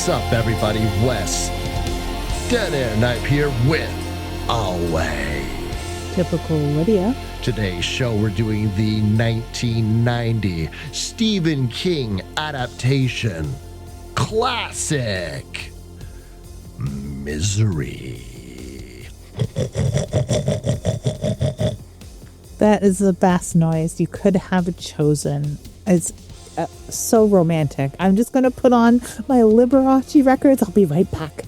What's up, everybody? Wes, Dead Air Knife here with Always. Typical Lydia. Today's show, we're doing the 1990 Stephen King adaptation classic, Misery. That is the best noise you could have chosen. It's so romantic. I'm just going to put on my Liberace records. I'll be right back.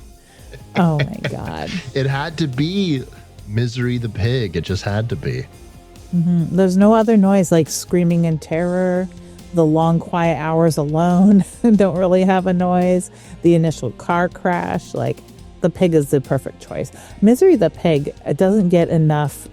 Oh my God. It had to be Misery the pig. It just had to be. Mm-hmm. There's no other noise like screaming in terror. The long quiet hours alone don't really have a noise. The initial car crash, like the pig is the perfect choice. Misery the pig doesn't get enough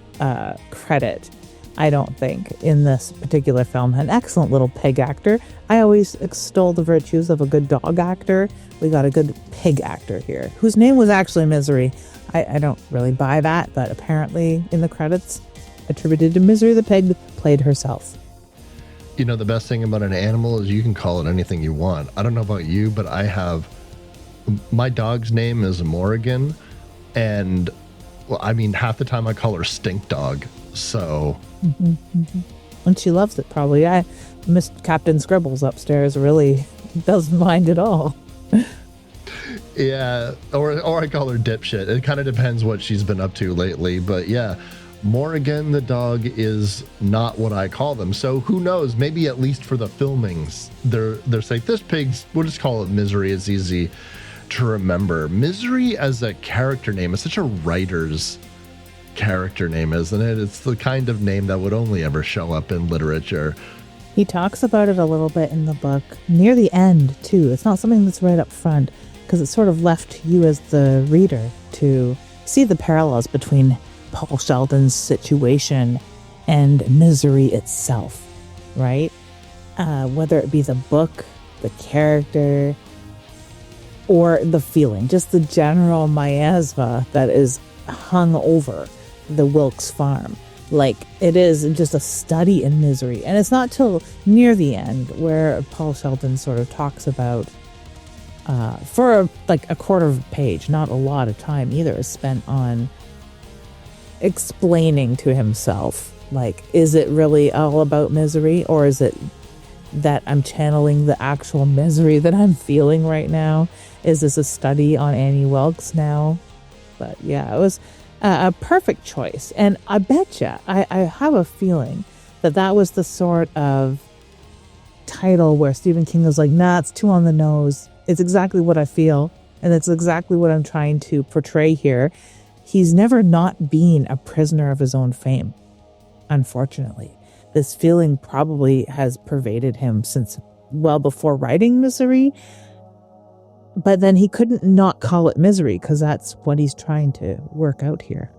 credit, I don't think, in this particular film. An excellent little pig actor. I always extol the virtues of a good dog actor. We got a good pig actor here, whose name was actually Misery. I don't really buy that, but apparently in the credits, attributed to Misery the pig, played herself. You know, the best thing about an animal is you can call it anything you want. I don't know about you, but my dog's name is Morrigan, and well, I mean, half the time I call her Stink Dog. So, And she loves it probably. Miss Captain Scribbles upstairs really doesn't mind at all. Yeah, or I call her Dipshit. It kind of depends what she's been up to lately. But yeah, Morrigan the dog is not what I call them. So who knows? Maybe at least for the filmings, they're saying this pig's. We'll just call it Misery. It's easy to remember. Misery as a character name is such a writer's character name, isn't it? It's the kind of name that would only ever show up in literature. He talks about it a little bit in the book near the end too. It's not something that's right up front because it's sort of left to you as the reader to see the parallels between Paul Sheldon's situation and Misery itself, right? Whether it be the book, the character, or the feeling, just the general miasma that is hung over the Wilkes farm. Like, it is just a study in misery. And it's not till near the end where Paul Sheldon sort of talks about, for a quarter of a page, not a lot of time either, is spent on explaining to himself, like, is it really all about misery, or is it that I'm channeling the actual misery that I'm feeling right now? Is this a study on Anne Wilkes now? But yeah, it was a perfect choice. And I betcha, I have a feeling that was the sort of title where Stephen King was like, nah, it's too on the nose. It's exactly what I feel. And it's exactly what I'm trying to portray here. He's never not been a prisoner of his own fame, unfortunately. This feeling probably has pervaded him since well before writing Misery. But then he couldn't not call it Misery because that's what he's trying to work out here.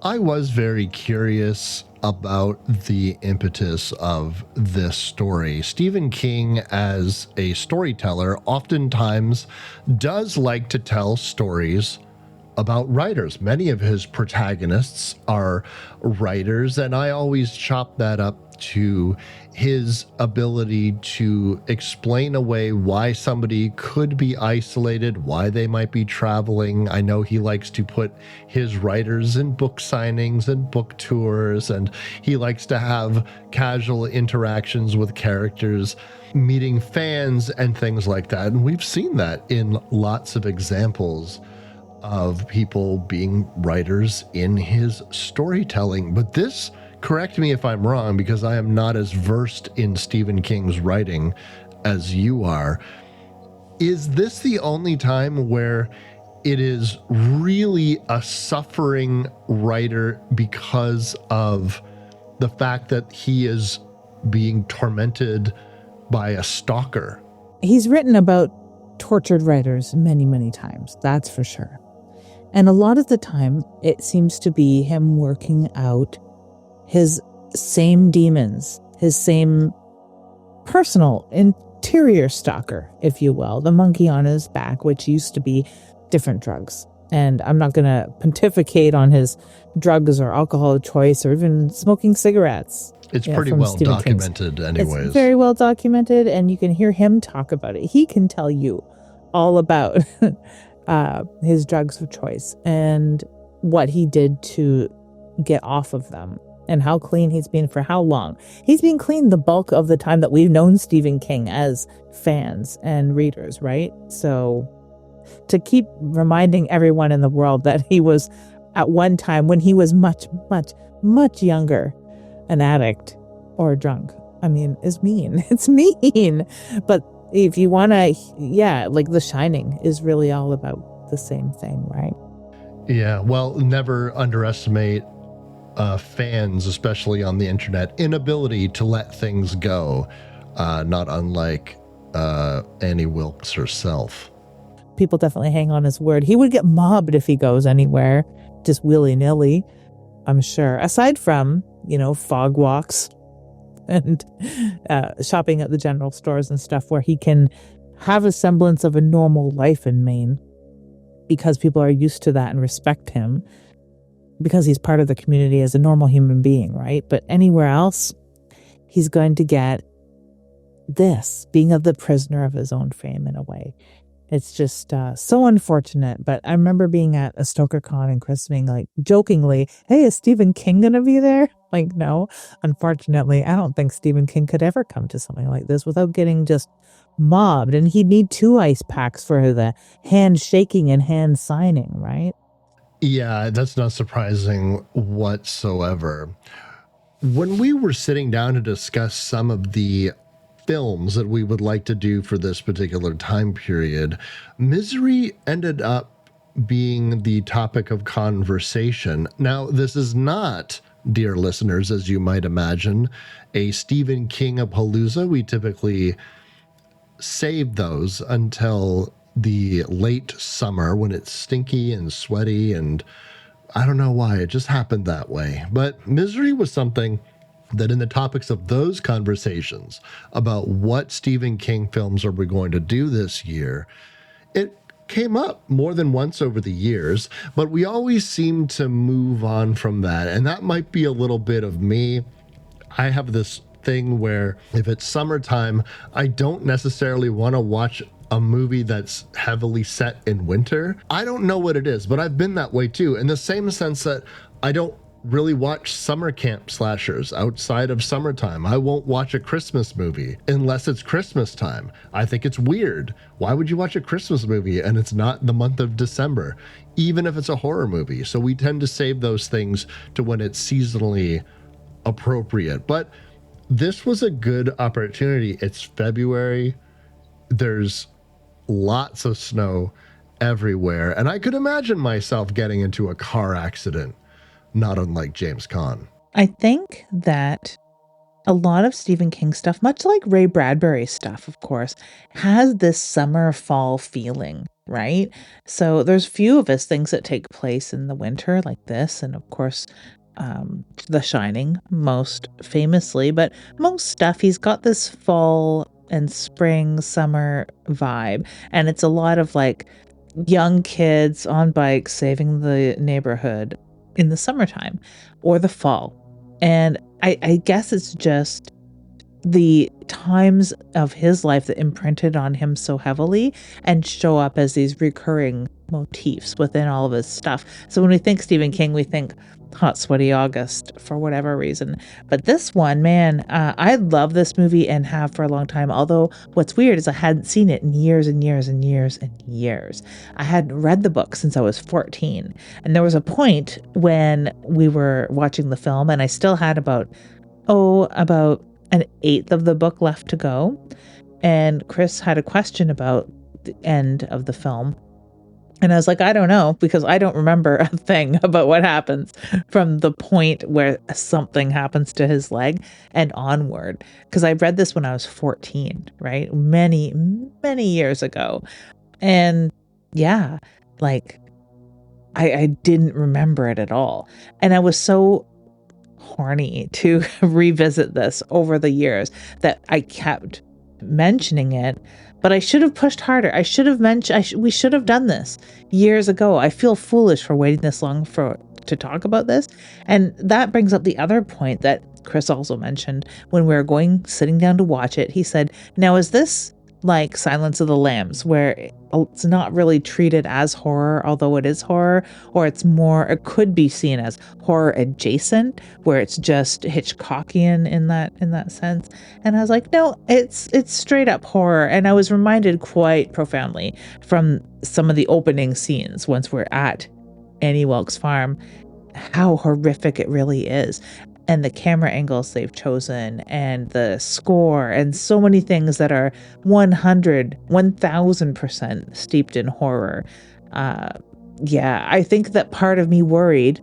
I was very curious about the impetus of this story. Stephen King, as a storyteller, oftentimes does like to tell stories about writers. Many of his protagonists are writers, and I always chop that up to his ability to explain away why somebody could be isolated, why they might be traveling. I know he likes to put his writers in book signings and book tours, and he likes to have casual interactions with characters, meeting fans and things like that. And we've seen that in lots of examples of people being writers in his storytelling. But this, correct me if I'm wrong, because I am not as versed in Stephen King's writing as you are. Is this the only time where it is really a suffering writer because of the fact that he is being tormented by a stalker? He's written about tortured writers many, many times, that's for sure. And a lot of the time, it seems to be him working out his same demons, his same personal interior stalker, if you will, the monkey on his back, which used to be different drugs. And I'm not going to pontificate on his drugs or alcohol choice or even smoking cigarettes. It's pretty well documented anyways. It's very well documented, and you can hear him talk about it. He can tell you all about his drugs of choice and what he did to get off of them and how clean he's been for how long. He's been clean the bulk of the time that we've known Stephen King as fans and readers, right? So to keep reminding everyone in the world that he was at one time when he was much, much, much younger, an addict or drunk, I mean, is mean. It's mean. But if you want to, like The Shining is really all about the same thing, right? Yeah, well, never underestimate fans, especially on the internet, inability to let things go, not unlike Annie Wilkes herself. People definitely hang on his word. He would get mobbed if he goes anywhere, just willy-nilly, I'm sure. Aside from, fog walks and shopping at the general stores and stuff where he can have a semblance of a normal life in Maine because people are used to that and respect him because he's part of the community as a normal human being, right? But anywhere else, he's going to get this, being the prisoner of his own fame in a way. It's just so unfortunate. But I remember being at a StokerCon and Chris being like, jokingly, hey, is Stephen King going to be there? Like, no. Unfortunately, I don't think Stephen King could ever come to something like this without getting just mobbed. And he'd need 2 ice packs for the hand shaking and hand signing, right? Yeah, that's not surprising whatsoever. When we were sitting down to discuss some of the films that we would like to do for this particular time period, Misery ended up being the topic of conversation. Now, this is not, dear listeners, as you might imagine, a Stephen King-a-palooza. We typically save those until the late summer when it's stinky and sweaty, and I don't know why, it just happened that way. But Misery was something that in the topics of those conversations about what Stephen King films are we going to do this year, it came up more than once over the years, but we always seem to move on from that. And that might be a little bit of me. I have this thing where if it's summertime, I don't necessarily want to watch a movie that's heavily set in winter. I don't know what it is, but I've been that way too, in the same sense that I don't really watch summer camp slashers outside of summertime. I won't watch a Christmas movie unless it's Christmas time. I think it's weird. Why would you watch a Christmas movie and it's not the month of December, even if it's a horror movie? So we tend to save those things to when it's seasonally appropriate. But this was a good opportunity. It's February. There's lots of snow everywhere. And I could imagine myself getting into a car accident, not unlike James Caan. I think that a lot of Stephen King stuff, much like Ray Bradbury stuff, of course, has this summer fall feeling, right? So there's few of his things that take place in the winter like this. And of course, The Shining most famously, but most stuff he's got this fall and spring, summer vibe. And it's a lot of like young kids on bikes saving the neighborhood in the summertime or the fall. And I guess it's just the times of his life that imprinted on him so heavily and show up as these recurring motifs within all of his stuff. So when we think Stephen King, we think hot, sweaty August for whatever reason. But this one, man, I love this movie and have for a long time. Although what's weird is I hadn't seen it in years and years and years and years. I hadn't read the book since I was 14. And there was a point when we were watching the film and I still had about an eighth of the book left to go. And Chris had a question about the end of the film. And I was like, I don't know, because I don't remember a thing about what happens from the point where something happens to his leg and onward. Because I read this when I was 14, right? Many, many years ago. And yeah, like I didn't remember it at all. And I was so horny to revisit this over the years that I kept mentioning it. But I should have pushed harder. I should have we should have done this years ago. I feel foolish for waiting this long to talk about this. And that brings up the other point that Chris also mentioned when we were sitting down to watch it. He said, now, is this like Silence of the Lambs, where it's not really treated as horror, although it is horror, or it could be seen as horror adjacent, where it's just Hitchcockian in that sense. And I was like, no, it's straight up horror. And I was reminded quite profoundly from some of the opening scenes once we're at Annie Wilkes' farm, how horrific it really is. And the camera angles they've chosen and the score and so many things that are 1000% steeped in horror. Yeah, I think that part of me worried,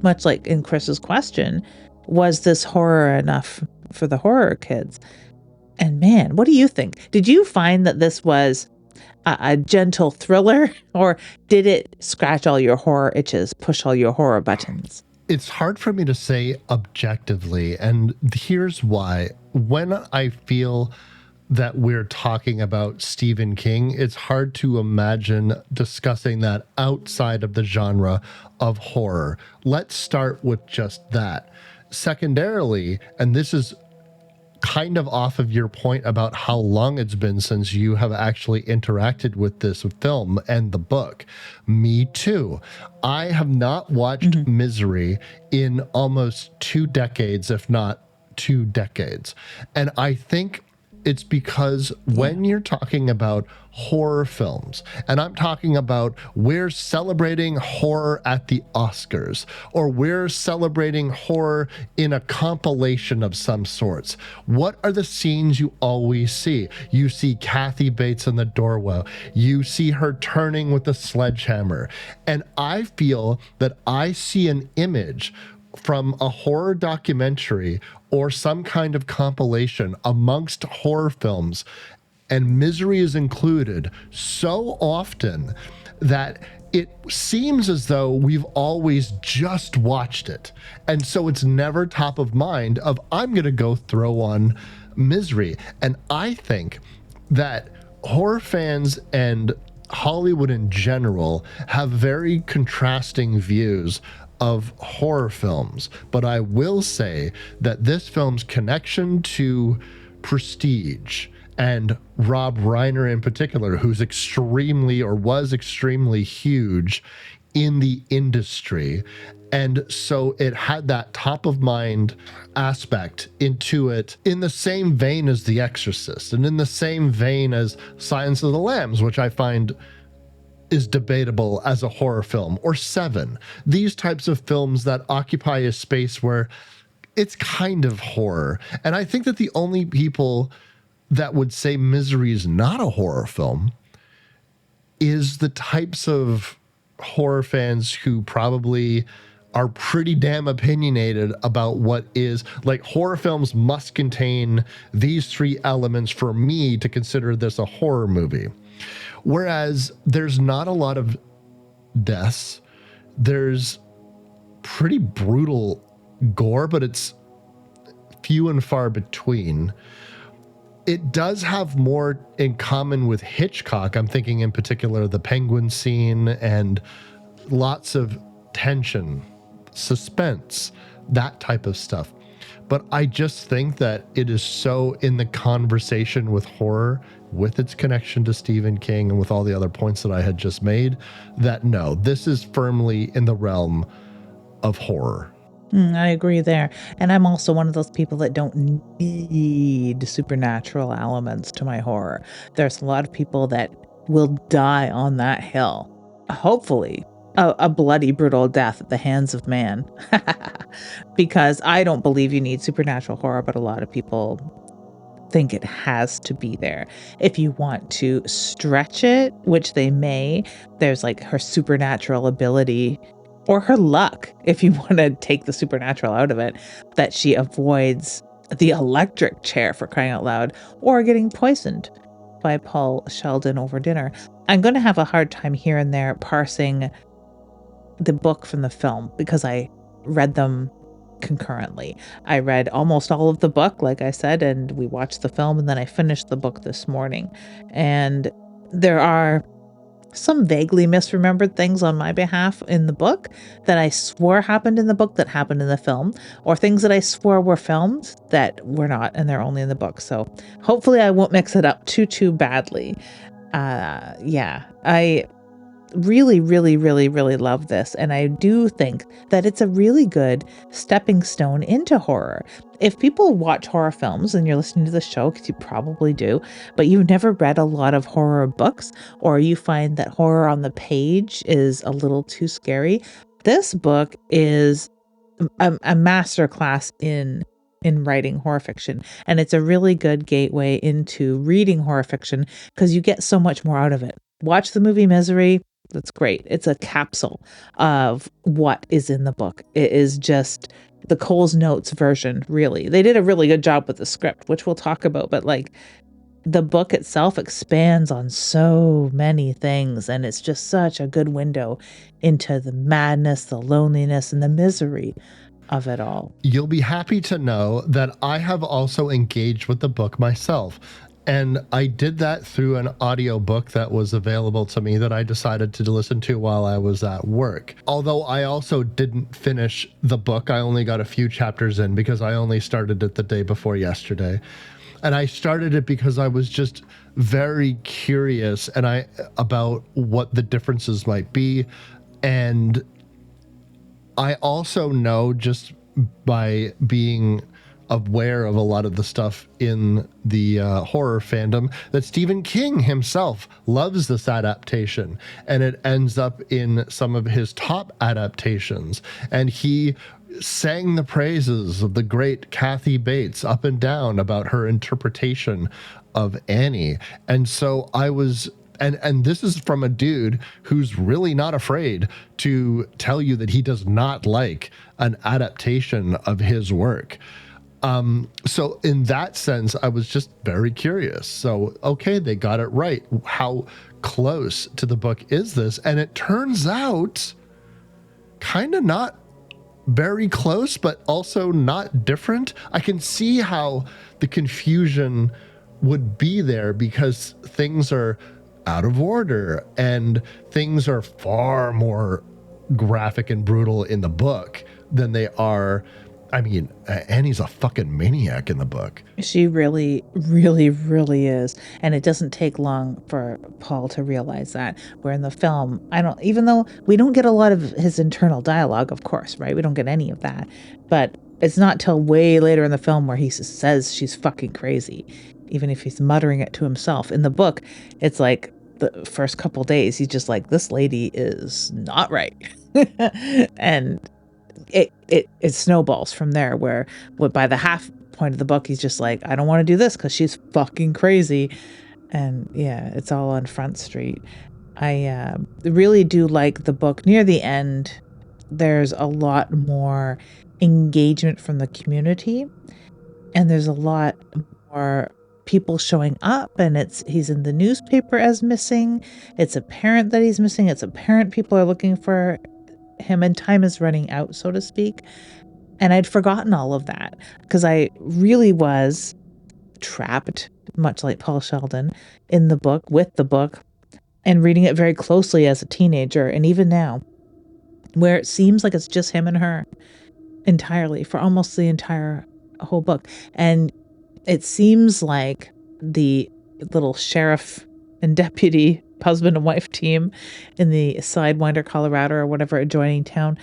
much like in Chris's question, was this horror enough for the horror kids? And man, what do you think? Did you find that this was a gentle thriller, or did it scratch all your horror itches, push all your horror buttons? It's hard for me to say objectively, and here's why. When I feel that we're talking about Stephen King, it's hard to imagine discussing that outside of the genre of horror. Let's start with just that. Secondarily, and this is kind of off of your point about how long it's been since you have actually interacted with this film and the book. Me too. I have not watched Misery in almost 2 decades, if not 2 decades. And I think it's because when you're talking about horror films, and I'm talking about we're celebrating horror at the Oscars, or we're celebrating horror in a compilation of some sorts, what are the scenes you always see? You see Kathy Bates in the doorway. You see her turning with the sledgehammer. And I feel that I see an image from a horror documentary or some kind of compilation amongst horror films, and Misery is included so often that it seems as though we've always just watched it. And so it's never top of mind of, I'm going to go throw on Misery. And I think that horror fans and Hollywood in general have very contrasting views of horror films, but I will say that this film's connection to prestige and Rob Reiner in particular, who's extremely or was extremely huge in the industry, and so it had that top of mind aspect into it, in the same vein as The Exorcist and in the same vein as Silence of the Lambs, which I find is debatable as a horror film, or Seven. These types of films that occupy a space where it's kind of horror. And I think that the only people that would say Misery is not a horror film is the types of horror fans who probably are pretty damn opinionated about what is, like, horror films must contain these 3 elements for me to consider this a horror movie. Whereas there's not a lot of deaths. There's pretty brutal gore, but it's few and far between. It does have more in common with Hitchcock. I'm thinking in particular the penguin scene and lots of tension, suspense, that type of stuff. But I just think that it is so in the conversation with horror, with its connection to Stephen King and with all the other points that I had just made, that no, this is firmly in the realm of horror. I agree there. And I'm also one of those people that don't need supernatural elements to my horror. There's a lot of people that will die on that hill. Hopefully, a bloody, brutal death at the hands of man. Because I don't believe you need supernatural horror, but a lot of people think it has to be there. If you want to stretch it, which they may, there's like her supernatural ability, or her luck, if you want to take the supernatural out of it, that she avoids the electric chair, for crying out loud, or getting poisoned by Paul Sheldon over dinner. I'm going to have a hard time here and there parsing the book from the film because I read them concurrently. I read almost all of the book, like I said, and we watched the film, and then I finished the book this morning. And there are some vaguely misremembered things on my behalf in the book that I swore happened in the book that happened in the film, or things that I swore were filmed that were not and they're only in the book. So hopefully I won't mix it up too badly. Yeah, I really, really, really, really love this. And I do think that it's a really good stepping stone into horror. If people watch horror films and you're listening to the show, because you probably do, but you've never read a lot of horror books, or you find that horror on the page is a little too scary, this book is a master class in writing horror fiction, and it's a really good gateway into reading horror fiction because you get so much more out of it. Watch the movie Misery. That's great. It's a capsule of what is in the book. It is just the Cole's Notes version, really. They did a really good job with the script, which we'll talk about, but like the book itself expands on so many things, and it's just such a good window into the madness, the loneliness, and the misery of it all. You'll be happy to know that I have also engaged with the book myself. And I did that through an audiobook that was available to me that I decided to listen to while I was at work. Although I also didn't finish the book. I only got a few chapters in because I only started it the day before yesterday. And I started it because I was just very curious about what the differences might be. And I also know, just by being aware of a lot of the stuff in the horror fandom, that Stephen King himself loves this adaptation, and it ends up in some of his top adaptations. And he sang the praises of the great Kathy Bates up and down about her interpretation of Annie. And so I was, and this is from a dude who's really not afraid to tell you that he does not like an adaptation of his work. So in that sense, I was just very curious. So, okay, they got it right. How close to the book is this? And it turns out kind of not very close, but also not different. I can see how the confusion would be there because things are out of order and things are far more graphic and brutal in the book than they are. I mean, Annie's a fucking maniac in the book. She really, really, really is. And it doesn't take long for Paul to realize that. Where in the film, even though we don't get a lot of his internal dialogue, of course, right? We don't get any of that. But it's not till way later in the film where he says she's fucking crazy, even if he's muttering it to himself. In the book, it's like the first couple days, he's just like, this lady is not right. And it snowballs from there, where by the half point of the book, he's just like, I don't want to do this because she's fucking crazy. And yeah, it's all on Front Street. I really do like the book. Near the end, there's a lot more engagement from the community, and there's a lot more people showing up, and he's in the newspaper as missing. It's apparent that he's missing. It's apparent people are looking for him, and time is running out, so to speak. And I'd forgotten all of that because I really was trapped, much like Paul Sheldon, in the book, with the book, and reading it very closely as a teenager, and even now, where it seems like it's just him and her entirely for almost the entire whole book. And it seems like the little sheriff and deputy husband and wife team in the Sidewinder, Colorado, or whatever adjoining town,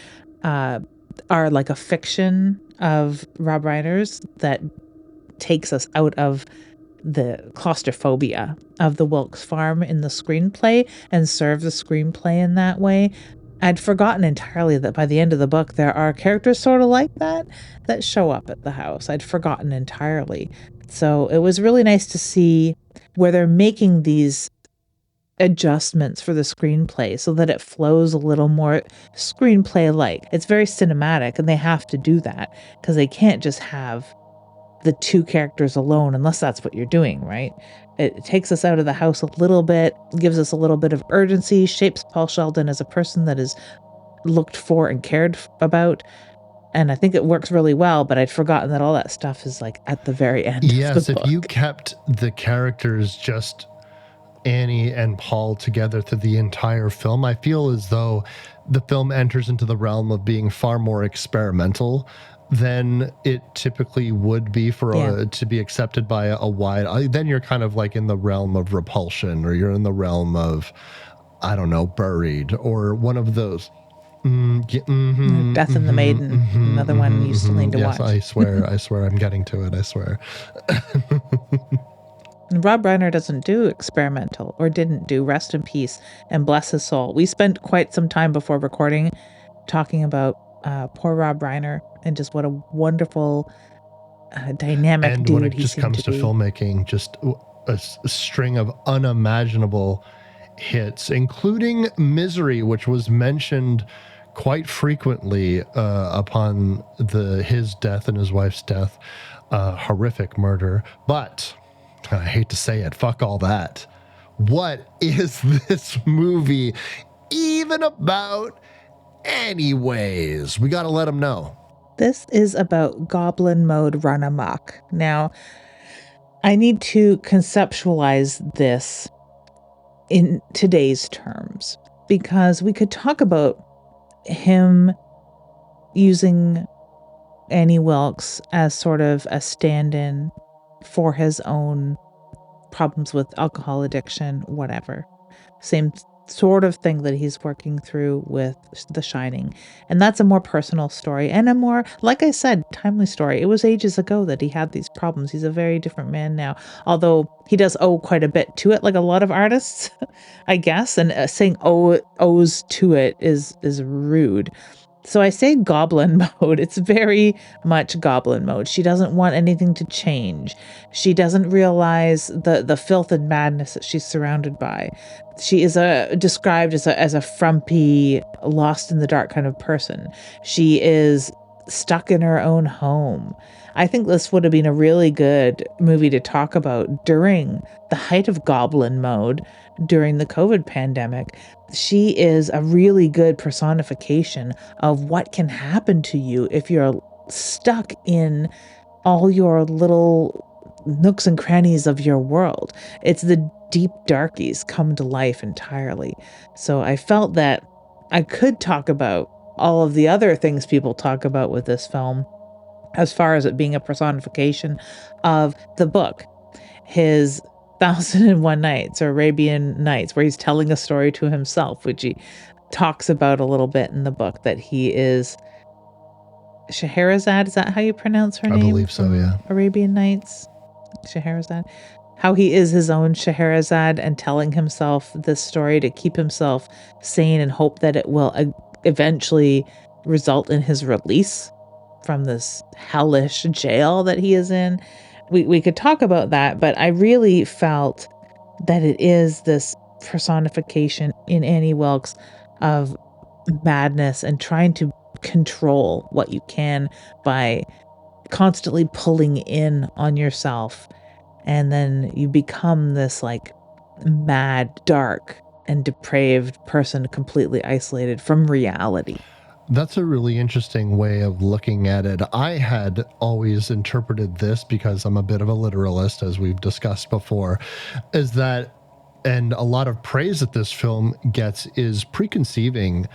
are like a fiction of Rob Reiner's that takes us out of the claustrophobia of the Wilkes farm in the screenplay and serves the screenplay in that way. I'd forgotten entirely that by the end of the book, there are characters sort of like that show up at the house. I'd forgotten entirely. So it was really nice to see where they're making these adjustments for the screenplay so that it flows a little more screenplay-like. It's very cinematic, and they have to do that because they can't just have the two characters alone unless that's what you're doing, right? It takes us out of the house a little bit, gives us a little bit of urgency, shapes Paul Sheldon as a person that is looked for and cared about. And I think it works really well, but I'd forgotten that all that stuff is like at the very end. Yes, if you kept the characters just Annie and Paul together through the entire film, I feel as though the film enters into the realm of being far more experimental than it typically would be for to be accepted by a wide. Then you're kind of like in the realm of Repulsion, or you're in the realm of, I don't know, Buried, or one of those. Death and the Maiden, another one you still need to watch. I swear I'm getting to it, I swear. And Rob Reiner doesn't do experimental, or didn't do, rest in peace and bless his soul. We spent quite some time before recording talking about poor Rob Reiner and just what a wonderful dynamic and dude when it he just seemed comes to be. filmmaking, just a string of unimaginable hits, including Misery, which was mentioned quite frequently upon his death and his wife's death. Horrific murder. But I hate to say it, fuck all that. What is this movie even about anyways? We got to let them know. This is about goblin mode run amok. Now, I need to conceptualize this in today's terms, because we could talk about him using Annie Wilkes as sort of a stand-in for his own problems with alcohol addiction, whatever. Same sort of thing that he's working through with The Shining. And that's a more personal story and a more, like I said, timely story. It was ages ago that he had these problems. He's a very different man now, although he does owe quite a bit to it, like a lot of artists, I guess. And saying owes to it is rude. So I say goblin mode. It's very much goblin mode. She doesn't want anything to change. She doesn't realize the filth and madness that she's surrounded by. She is described as a frumpy, lost in the dark kind of person. She is stuck in her own home. I think this would have been a really good movie to talk about during the height of goblin mode during the COVID pandemic. She is a really good personification of what can happen to you if you're stuck in all your little nooks and crannies of your world. It's the deep darkies come to life entirely. So I felt that I could talk about all of the other things people talk about with this film, as far as it being a personification of the book, his 1001 Nights or Arabian Nights, where he's telling a story to himself, which he talks about a little bit in the book, that he is Scheherazade. Is that how you pronounce her name? I believe so, yeah. Arabian Nights, Scheherazade. How he is his own Scheherazade and telling himself this story to keep himself sane and hope that it will eventually result in his release from this hellish jail that he is in. We could talk about that, but I really felt that it is this personification in Annie Wilkes of madness and trying to control what you can by constantly pulling in on yourself. And then you become this like mad, dark, and depraved person, completely isolated from reality. That's a really interesting way of looking at it. I had always interpreted this, because I'm a bit of a literalist, as we've discussed before, is that, and a lot of praise that this film gets is preconceiving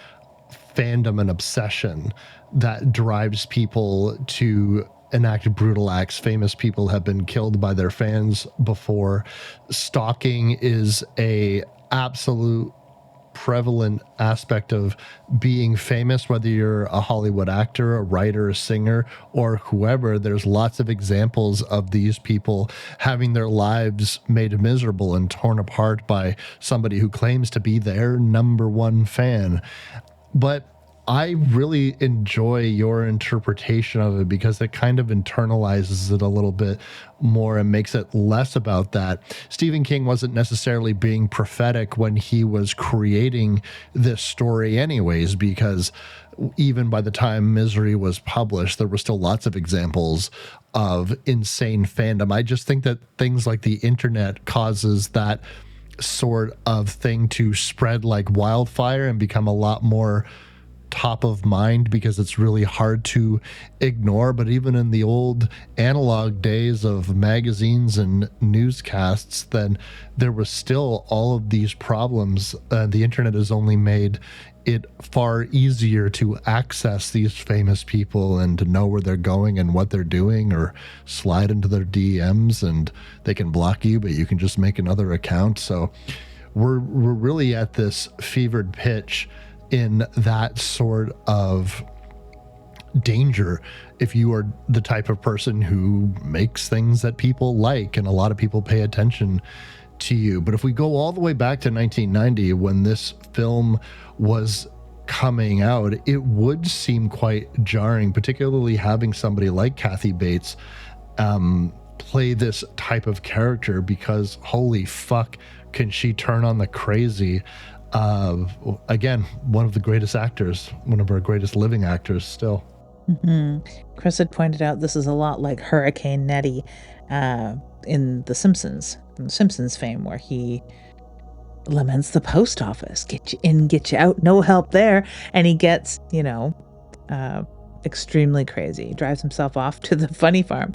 fandom and obsession that drives people to enact brutal acts. Famous people have been killed by their fans before. Stalking is a absolute prevalent aspect of being famous, whether you're a Hollywood actor, a writer, a singer, or whoever. There's lots of examples of these people having their lives made miserable and torn apart by somebody who claims to be their number one fan. But I really enjoy your interpretation of it, because it kind of internalizes it a little bit more and makes it less about that. Stephen King wasn't necessarily being prophetic when he was creating this story anyways, because even by the time Misery was published, there were still lots of examples of insane fandom. I just think that things like the internet causes that sort of thing to spread like wildfire and become a lot more top of mind because it's really hard to ignore. But even in the old analog days of magazines and newscasts, then there was still all of these problems. The internet has only made it far easier to access these famous people and to know where they're going and what they're doing, or slide into their DMs and they can block you, but you can just make another account. So we're really at this fevered pitch in that sort of danger if you are the type of person who makes things that people like and a lot of people pay attention to you. But if we go all the way back to 1990, when this film was coming out, it would seem quite jarring, particularly having somebody like Kathy Bates play this type of character, because holy fuck, can she turn on the crazy. Again, one of the greatest actors, one of our greatest living actors still. Chris had pointed out this is a lot like Hurricane Nettie in The Simpsons, from Simpsons fame, where he laments the post office. Get you in, get you out, no help there. And he gets, extremely crazy. He drives himself off to the funny farm.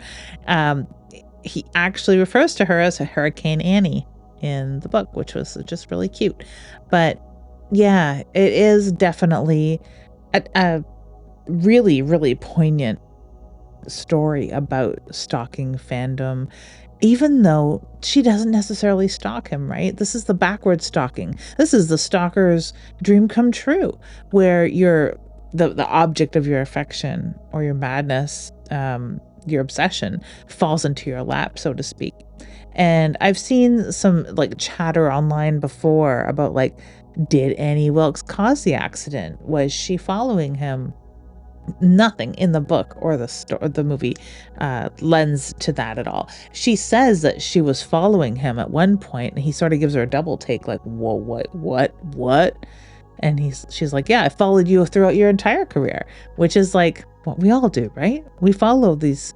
He actually refers to her as a Hurricane Annie in the book, which was just really cute. But yeah, it is definitely a really, really poignant story about stalking fandom, even though she doesn't necessarily stalk him, right? This is the backward stalking. This is the stalker's dream come true, where you're the object of your affection or your madness, your obsession falls into your lap, so to speak. And I've seen some chatter online before about did Annie Wilkes cause the accident? Was she following him? Nothing in the book or the movie lends to that at all. She says that she was following him at one point, and he sort of gives her a double take, like, whoa, what? And she's like, yeah, I followed you throughout your entire career, which is like what we all do, right? We follow these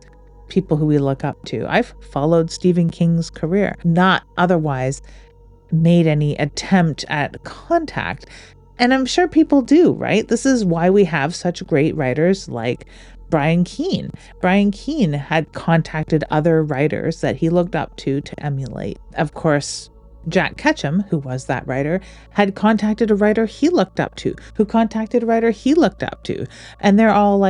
people who we look up to. I've followed Stephen King's career, not otherwise made any attempt at contact. And I'm sure people do, right? This is why we have such great writers like Brian Keene. Brian Keene had contacted other writers that he looked up to emulate. Of course, Jack Ketchum, who was that writer, had contacted a writer he looked up to, who contacted a writer he looked up to. And they're all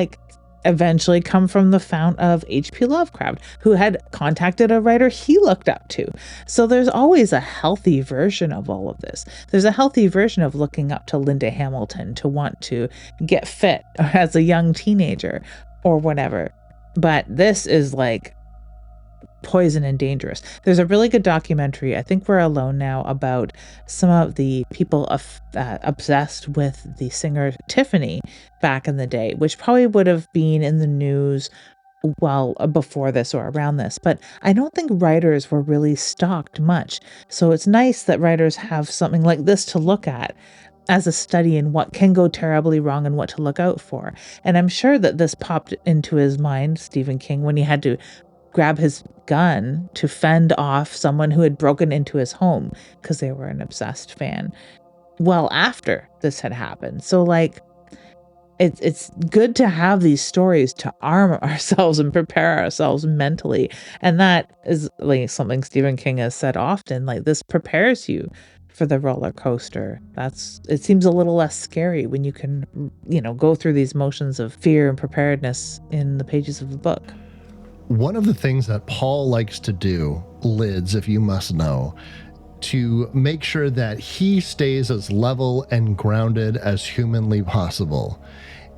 eventually come from the fount of H.P. Lovecraft, who had contacted a writer he looked up to. So there's always a healthy version of all of this. There's a healthy version of looking up to Linda Hamilton to want to get fit as a young teenager or whatever. But this is poison and dangerous. There's a really good documentary, I think We're Alone Now, about some of the people obsessed with the singer Tiffany back in the day, which probably would have been in the news well before this or around this. But I don't think writers were really stalked much. So it's nice that writers have something like this to look at as a study in what can go terribly wrong and what to look out for. And I'm sure that this popped into his mind, Stephen King, when he had to grab his gun to fend off someone who had broken into his home because they were an obsessed fan well after this had happened. So it's good to have these stories to arm ourselves and prepare ourselves mentally. And that is something Stephen King has said often, this prepares you for the roller coaster. It seems a little less scary when you can, go through these motions of fear and preparedness in the pages of the book. One of the things that Paul likes to do, Lids, if you must know, to make sure that he stays as level and grounded as humanly possible,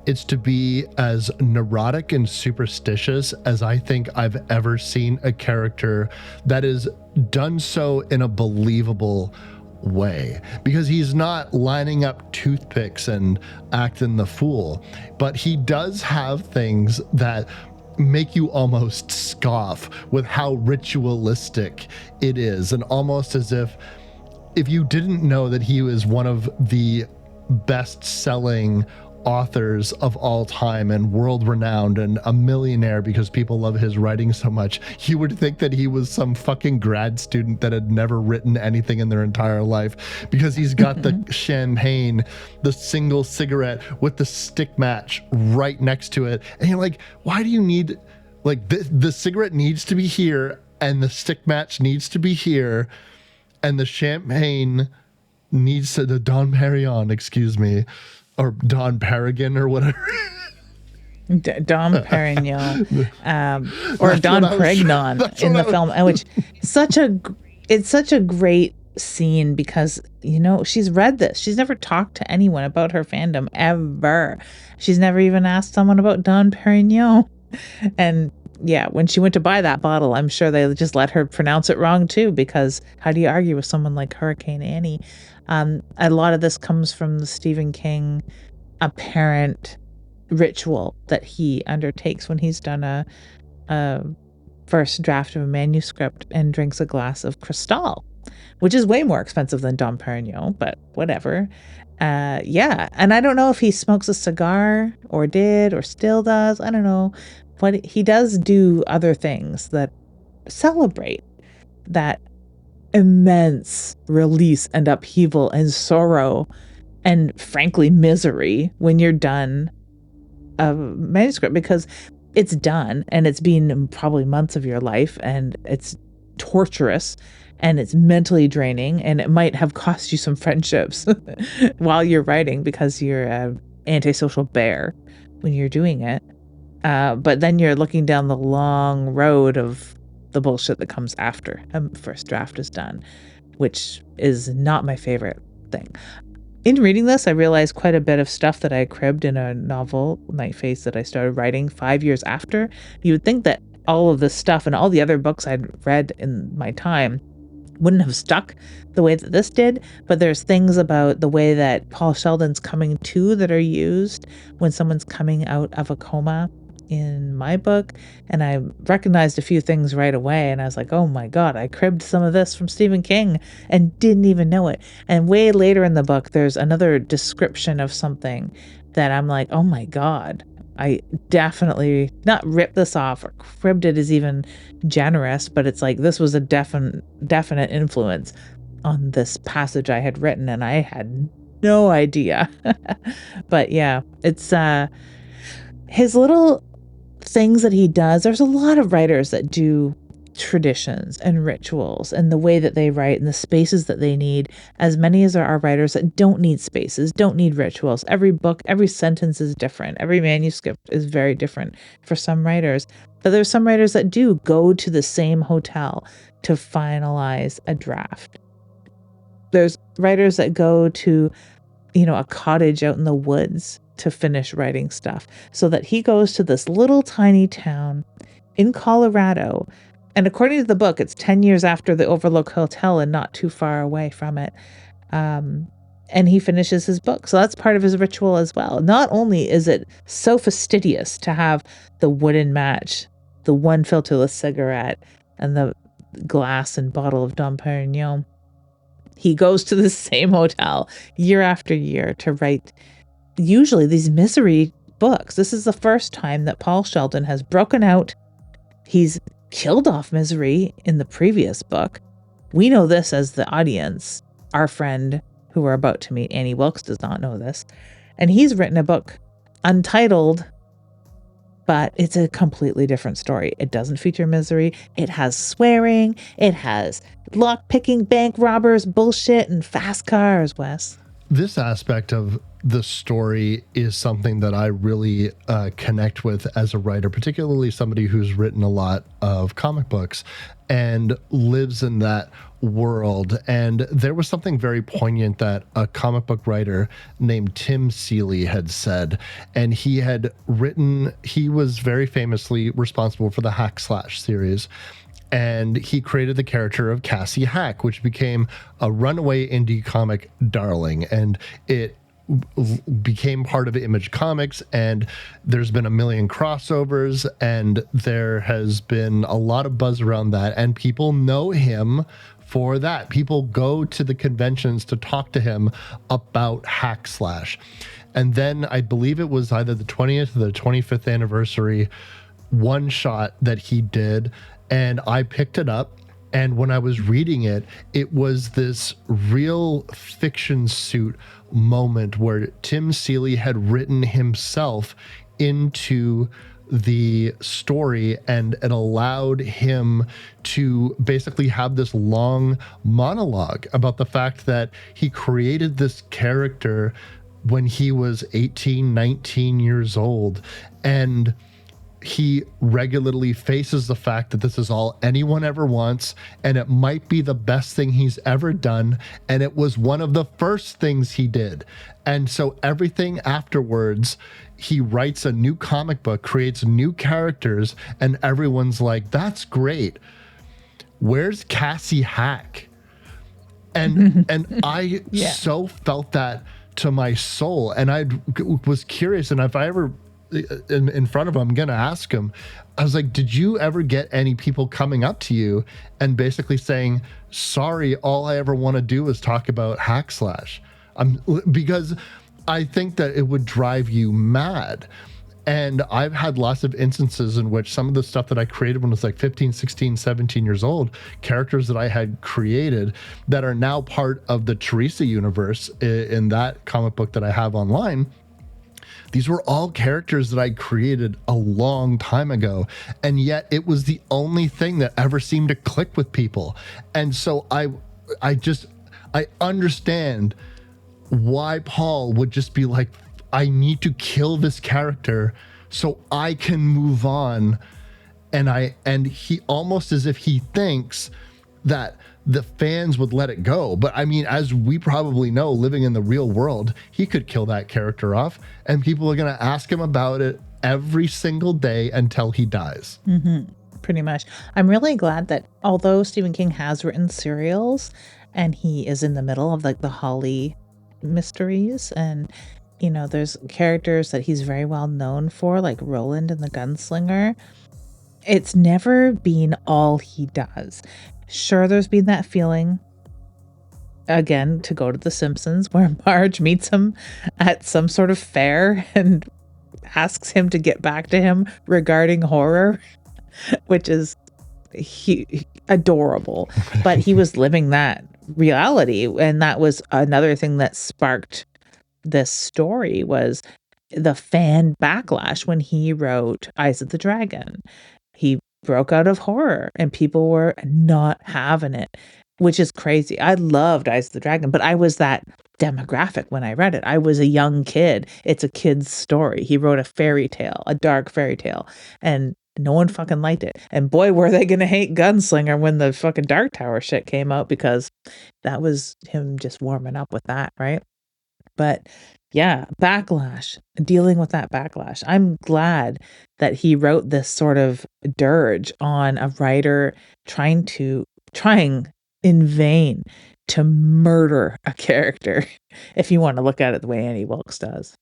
it's to be as neurotic and superstitious as I think I've ever seen a character that is done so in a believable way, because he's not lining up toothpicks and acting the fool, but he does have things that make you almost scoff with how ritualistic it is, and almost as if you didn't know that he was one of the best-selling authors of all time and world renowned and a millionaire because people love his writing so much, you would think that he was some fucking grad student that had never written anything in their entire life, because he's got the champagne, the single cigarette with the stick match right next to it. And you're like, why do you need, like, the cigarette needs to be here and the stick match needs to be here and the champagne needs to, the Dom Perignon, excuse me, or Dom Perignon or whatever. Dom Perignon, or Dom Perignon in the film, which it's such a great scene because, you know, she's read this. She's never talked to anyone about her fandom ever. She's never even asked someone about Dom Perignon. And yeah, when she went to buy that bottle, I'm sure they just let her pronounce it wrong too, because how do you argue with someone like Hurricane Annie? A lot of this comes from the Stephen King apparent ritual that he undertakes when he's done a first draft of a manuscript and drinks a glass of Cristal, which is way more expensive than Dom Perignon, but whatever. Yeah, and I don't know if he smokes a cigar or did or still does. I don't know. But he does do other things that celebrate that immense release and upheaval and sorrow and, frankly, misery when you're done a manuscript, because it's done and it's been probably months of your life and it's torturous and it's mentally draining and it might have cost you some friendships while you're writing because you're an antisocial bear when you're doing it. But then you're looking down the long road of the bullshit that comes after a first draft is done, which is not my favorite thing. In reading this, I realized quite a bit of stuff that I cribbed in a novel, Night Face, that I started writing 5 years after. You would think that all of this stuff and all the other books I'd read in my time wouldn't have stuck the way that this did, but there's things about the way that Paul Sheldon's coming to that are used when someone's coming out of a coma in my book, and I recognized a few things right away, and I was like, oh my god, I cribbed some of this from Stephen King and didn't even know it. And way later in the book there's another description of something that I'm like, oh my god, I definitely not ripped this off, or cribbed it is even generous, but it's like this was a definite influence on this passage I had written and I had no idea. But yeah, it's his little things that he does. There's a lot of writers that do traditions and rituals and the way that they write and the spaces that they need, as many as there are writers that don't need spaces, don't need rituals. Every book, every sentence is different. Every manuscript is very different for some writers. But there's some writers that do go to the same hotel to finalize a draft. There's writers that go to, you know, a cottage out in the woods to finish writing stuff, so that he goes to this little tiny town in Colorado. And according to the book, it's 10 years after the Overlook Hotel and not too far away from it. And he finishes his book. So that's part of his ritual as well. Not only is it so fastidious to have the wooden match, the one filterless cigarette, and the glass and bottle of Dom Perignon, he goes to the same hotel year after year to write usually these misery books. This is the first time that Paul Sheldon has broken out. He's killed off misery in the previous book. We know this as the audience. Our friend who we're about to meet, Anne Wilkes, does not know this. And he's written a book untitled, but it's a completely different story. It doesn't feature misery. It has swearing. It has lock-picking, bank robbers, bullshit, and fast cars, Wes. This aspect of the story is something that I really connect with as a writer, particularly somebody who's written a lot of comic books and lives in that world. And there was something very poignant that a comic book writer named Tim Seeley had said. And he had written, he was very famously responsible for the Hack Slash series. And he created the character of Cassie Hack, which became a runaway indie comic darling. And it became part of Image Comics, and there's been a million crossovers, and there has been a lot of buzz around that, and people know him for that. People go to the conventions to talk to him about Hack Slash. And then I believe it was either the 20th or the 25th anniversary one shot that he did, and I picked it up. And when I was reading it, it was this real fiction suit moment where Tim Seeley had written himself into the story, and it allowed him to basically have this long monologue about the fact that he created this character when he was 18, 19 years old. And he regularly faces the fact that this is all anyone ever wants, and it might be the best thing he's ever done, and it was one of the first things he did. And so everything afterwards, he writes a new comic book, creates new characters, and everyone's like, that's great. Where's Cassie Hack? And I so felt that to my soul, and I was curious, and if I ever in front of him, I'm gonna ask him, I was like, did you ever get any people coming up to you and basically saying, sorry, all I ever want to do is talk about Hack Slash? Because I think that it would drive you mad. And I've had lots of instances in which some of the stuff that I created when I was like 15, 16, 17 years old, characters that I had created that are now part of the Teresa universe in that comic book that I have online, these were all characters that I created a long time ago, and yet it was the only thing that ever seemed to click with people. And so I understand why Paul would just be like, I need to kill this character so I can move on. And he almost as if he thinks that the fans would let it go. But I mean, as we probably know, living in the real world, he could kill that character off, and people are going to ask him about it every single day until he dies. Pretty much. I'm really glad that although Stephen King has written serials and he is in the middle of like the Holly mysteries, and you know, there's characters that he's very well known for, like Roland and the Gunslinger, it's never been all he does. Sure, there's been that feeling, again, to go to The Simpsons, where Marge meets him at some sort of fair and asks him to get back to him regarding horror, which is adorable. But he was living that reality, and that was another thing that sparked this story, was the fan backlash when he wrote Eyes of the Dragon. He broke out of horror and people were not having it, which is crazy. I loved Eyes of the Dragon, but I was that demographic when I read it. I was a young kid. It's a kid's story. He wrote a fairy tale, a dark fairy tale, and no one fucking liked it. And boy, were they going to hate Gunslinger when the fucking Dark Tower shit came out, because that was him just warming up with that, right? But yeah, backlash, dealing with that backlash. I'm glad that he wrote this sort of dirge on a writer trying in vain to murder a character, if you want to look at it the way Annie Wilkes does.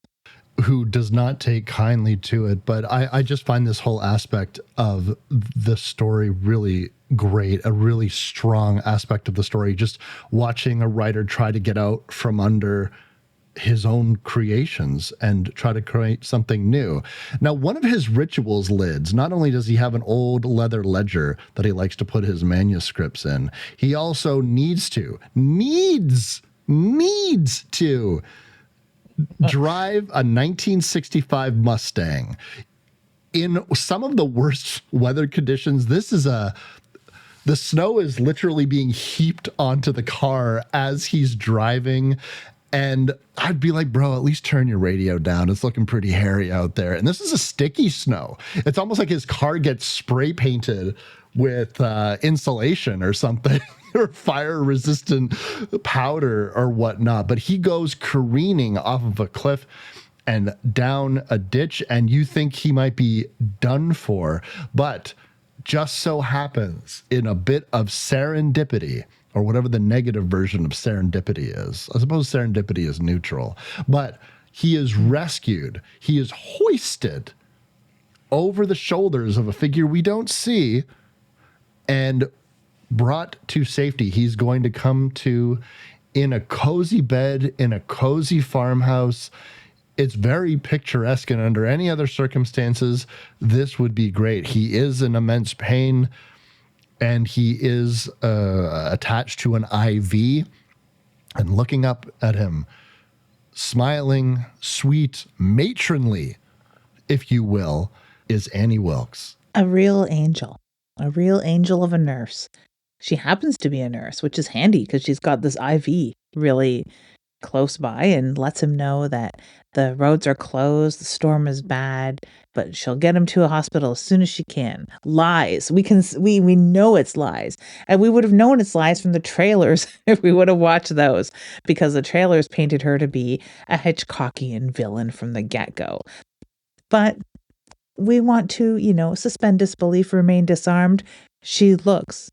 Who does not take kindly to it. But I just find this whole aspect of the story really great, a really strong aspect of the story. Just watching a writer try to get out from under his own creations and try to create something new. Now, one of his rituals lids, not only does he have an old leather ledger that he likes to put his manuscripts in, he also needs to drive a 1965 Mustang in some of the worst weather conditions. The snow is literally being heaped onto the car as he's driving. And I'd be like, bro, at least turn your radio down. It's looking pretty hairy out there. And this is a sticky snow. It's almost like his car gets spray painted with insulation or something, or fire resistant powder or whatnot. But he goes careening off of a cliff and down a ditch, and you think he might be done for. But just so happens, in a bit of serendipity, or whatever the negative version of serendipity is. I suppose serendipity is neutral. But he is rescued. He is hoisted over the shoulders of a figure we don't see and brought to safety. He's going to come to in a cozy bed, in a cozy farmhouse, It's very picturesque, and under any other circumstances, this would be great. He is in immense pain, and he is attached to an IV, and looking up at him, smiling, sweet, matronly, if you will, is Annie Wilkes. A real angel of a nurse. She happens to be a nurse, which is handy because she's got this IV really close by and lets him know that the roads are closed, the storm is bad, but she'll get him to a hospital as soon as she can. Lies. We know it's lies. And we would have known it's lies from the trailers if we would have watched those, because the trailers painted her to be a Hitchcockian villain from the get-go. But we want to, suspend disbelief, remain disarmed. She looks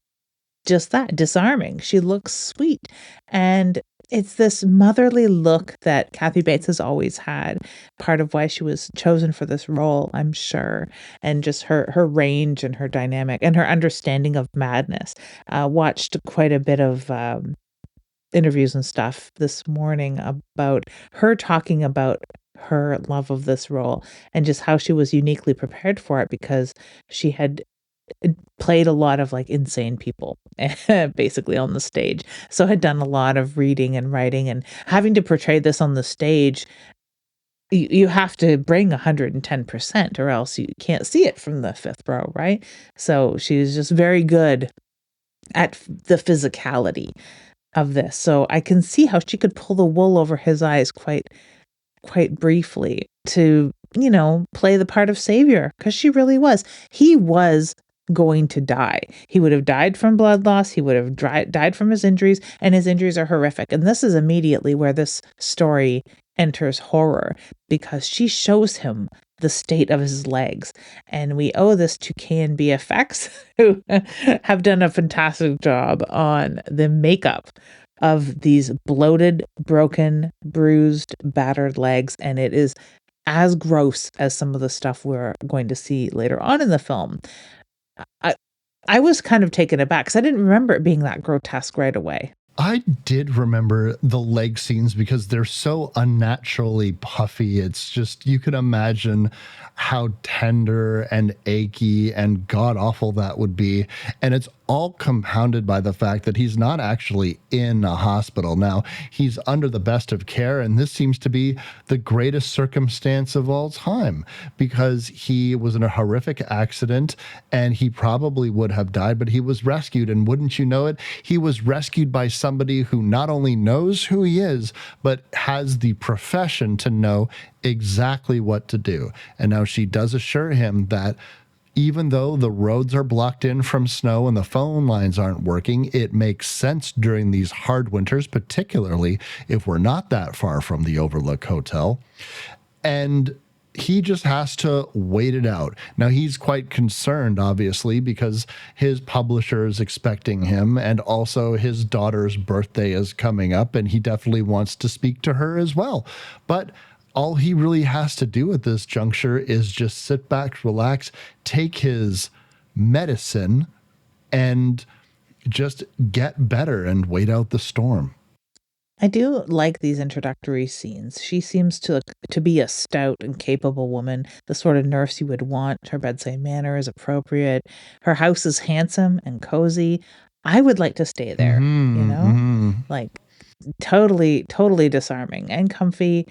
just that, disarming. She looks sweet. And it's this motherly look that Kathy Bates has always had. Part of why she was chosen for this role, I'm sure. And just her range and her dynamic and her understanding of madness. Watched quite a bit of interviews and stuff this morning about her talking about her love of this role and just how she was uniquely prepared for it because she had played a lot of like insane people basically on the stage. So had done a lot of reading and writing, and having to portray this on the stage, you have to bring 110% or else you can't see it from the fifth row, right? So she's just very good at the physicality of this. So I can see how she could pull the wool over his eyes quite briefly to, play the part of savior, because she really was. He was going to die. He would have died from blood loss. He would have died from his injuries, and his injuries are horrific. And this is immediately where this story enters horror, because she shows him the state of his legs. And we owe this to K&B Effects, who have done a fantastic job on the makeup of these bloated, broken, bruised, battered legs. And it is as gross as some of the stuff we're going to see later on in the film. I was kind of taken aback because I didn't remember it being that grotesque right away. I did remember the leg scenes because they're so unnaturally puffy. It's just, you could imagine how tender and achy and god awful that would be. And it's all compounded by the fact that he's not actually in a hospital. Now, he's under the best of care, and this seems to be the greatest circumstance of all time, because he was in a horrific accident and he probably would have died, but he was rescued. And wouldn't you know it, he was rescued by somebody who not only knows who he is, but has the profession to know exactly what to do. And now she does assure him that even though the roads are blocked in from snow and the phone lines aren't working, it makes sense during these hard winters, particularly if we're not that far from the Overlook Hotel. And he just has to wait it out. Now, he's quite concerned, obviously, because his publisher is expecting him, and also his daughter's birthday is coming up, and he definitely wants to speak to her as well. But all he really has to do at this juncture is just sit back, relax, take his medicine, and just get better and wait out the storm. I do like these introductory scenes. She seems to be a stout and capable woman, the sort of nurse you would want. Her bedside manner is appropriate. Her house is handsome and cozy. I would like to stay there, like totally disarming and comfy.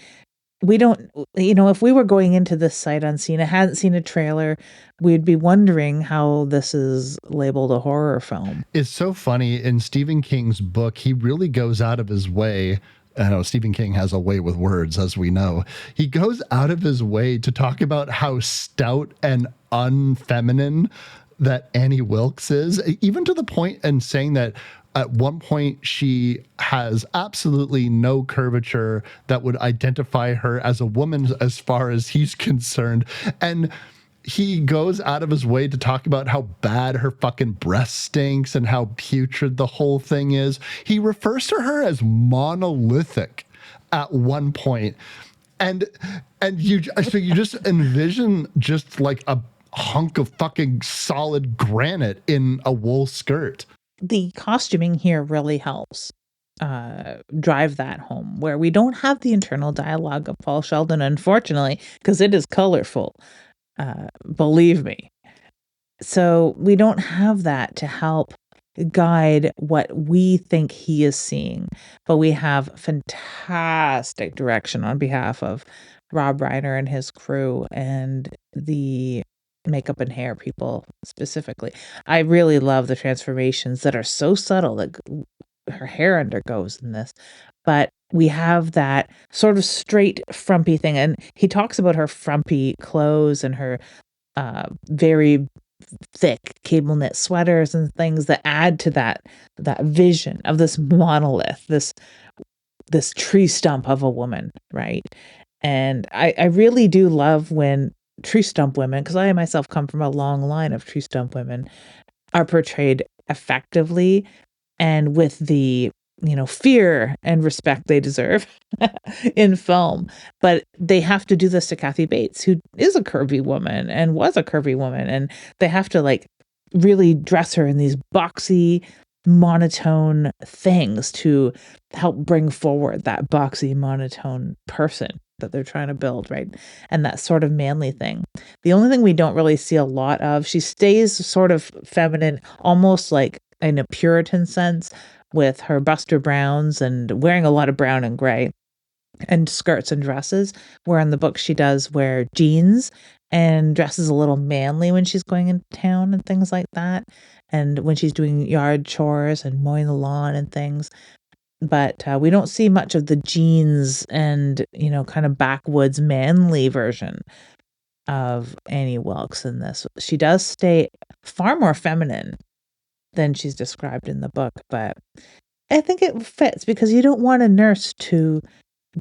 We don't, if we were going into this sight unseen, I hadn't seen a trailer, we'd be wondering how this is labeled a horror film. It's so funny. In Stephen King's book, he really goes out of his way. I know Stephen King has a way with words, as we know. He goes out of his way to talk about how stout and unfeminine that Annie Wilkes is, even to the point and saying that at one point she has absolutely no curvature that would identify her as a woman as far as he's concerned. And he goes out of his way to talk about how bad her fucking breath stinks and how putrid the whole thing is. He refers to her as monolithic at one point. And you just envision just like a hunk of fucking solid granite in a wool skirt. The costuming here really helps. drive that home, where we don't have the internal dialogue of Paul Sheldon, unfortunately, because it is colorful. Believe me. So we don't have that to help guide what we think he is seeing, but we have fantastic direction on behalf of Rob Reiner and his crew and the makeup and hair people specifically. I really love the transformations that are so subtle that her hair undergoes in this, but we have that sort of straight frumpy thing, and he talks about her frumpy clothes and her very thick cable knit sweaters and things that add to that vision of this monolith, this tree stump of a woman, right? And I really do love when tree stump women, because I myself come from a long line of tree stump women, are portrayed effectively and with the fear and respect they deserve in film. But they have to do this to Kathy Bates, who is a curvy woman and was a curvy woman, and they have to like really dress her in these boxy monotone things to help bring forward that boxy monotone person that they're trying to build, right? And that sort of manly thing. The only thing we don't really see a lot of, she stays sort of feminine, almost like in a Puritan sense, with her Buster Browns and wearing a lot of brown and gray and skirts and dresses, where in the book she does wear jeans and dresses a little manly when she's going into town and things like that, and when she's doing yard chores and mowing the lawn and things. But we don't see much of the jeans and kind of backwoods manly version of Annie Wilkes in this. She does stay far more feminine than she's described in the book, but I think it fits because you don't want a nurse to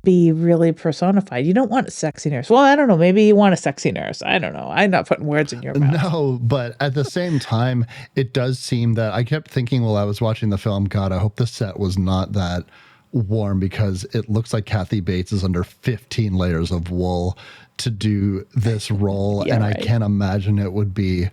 be really personified. You don't want a sexy nurse. Well, I don't know. Maybe you want a sexy nurse. I don't know. I'm not putting words in your mouth. No, but at the same time, it does seem that I kept thinking while I was watching the film, God, I hope the set was not that warm, because it looks like Kathy Bates is under 15 layers of wool to do this role. Yeah, and right. I can't imagine it would be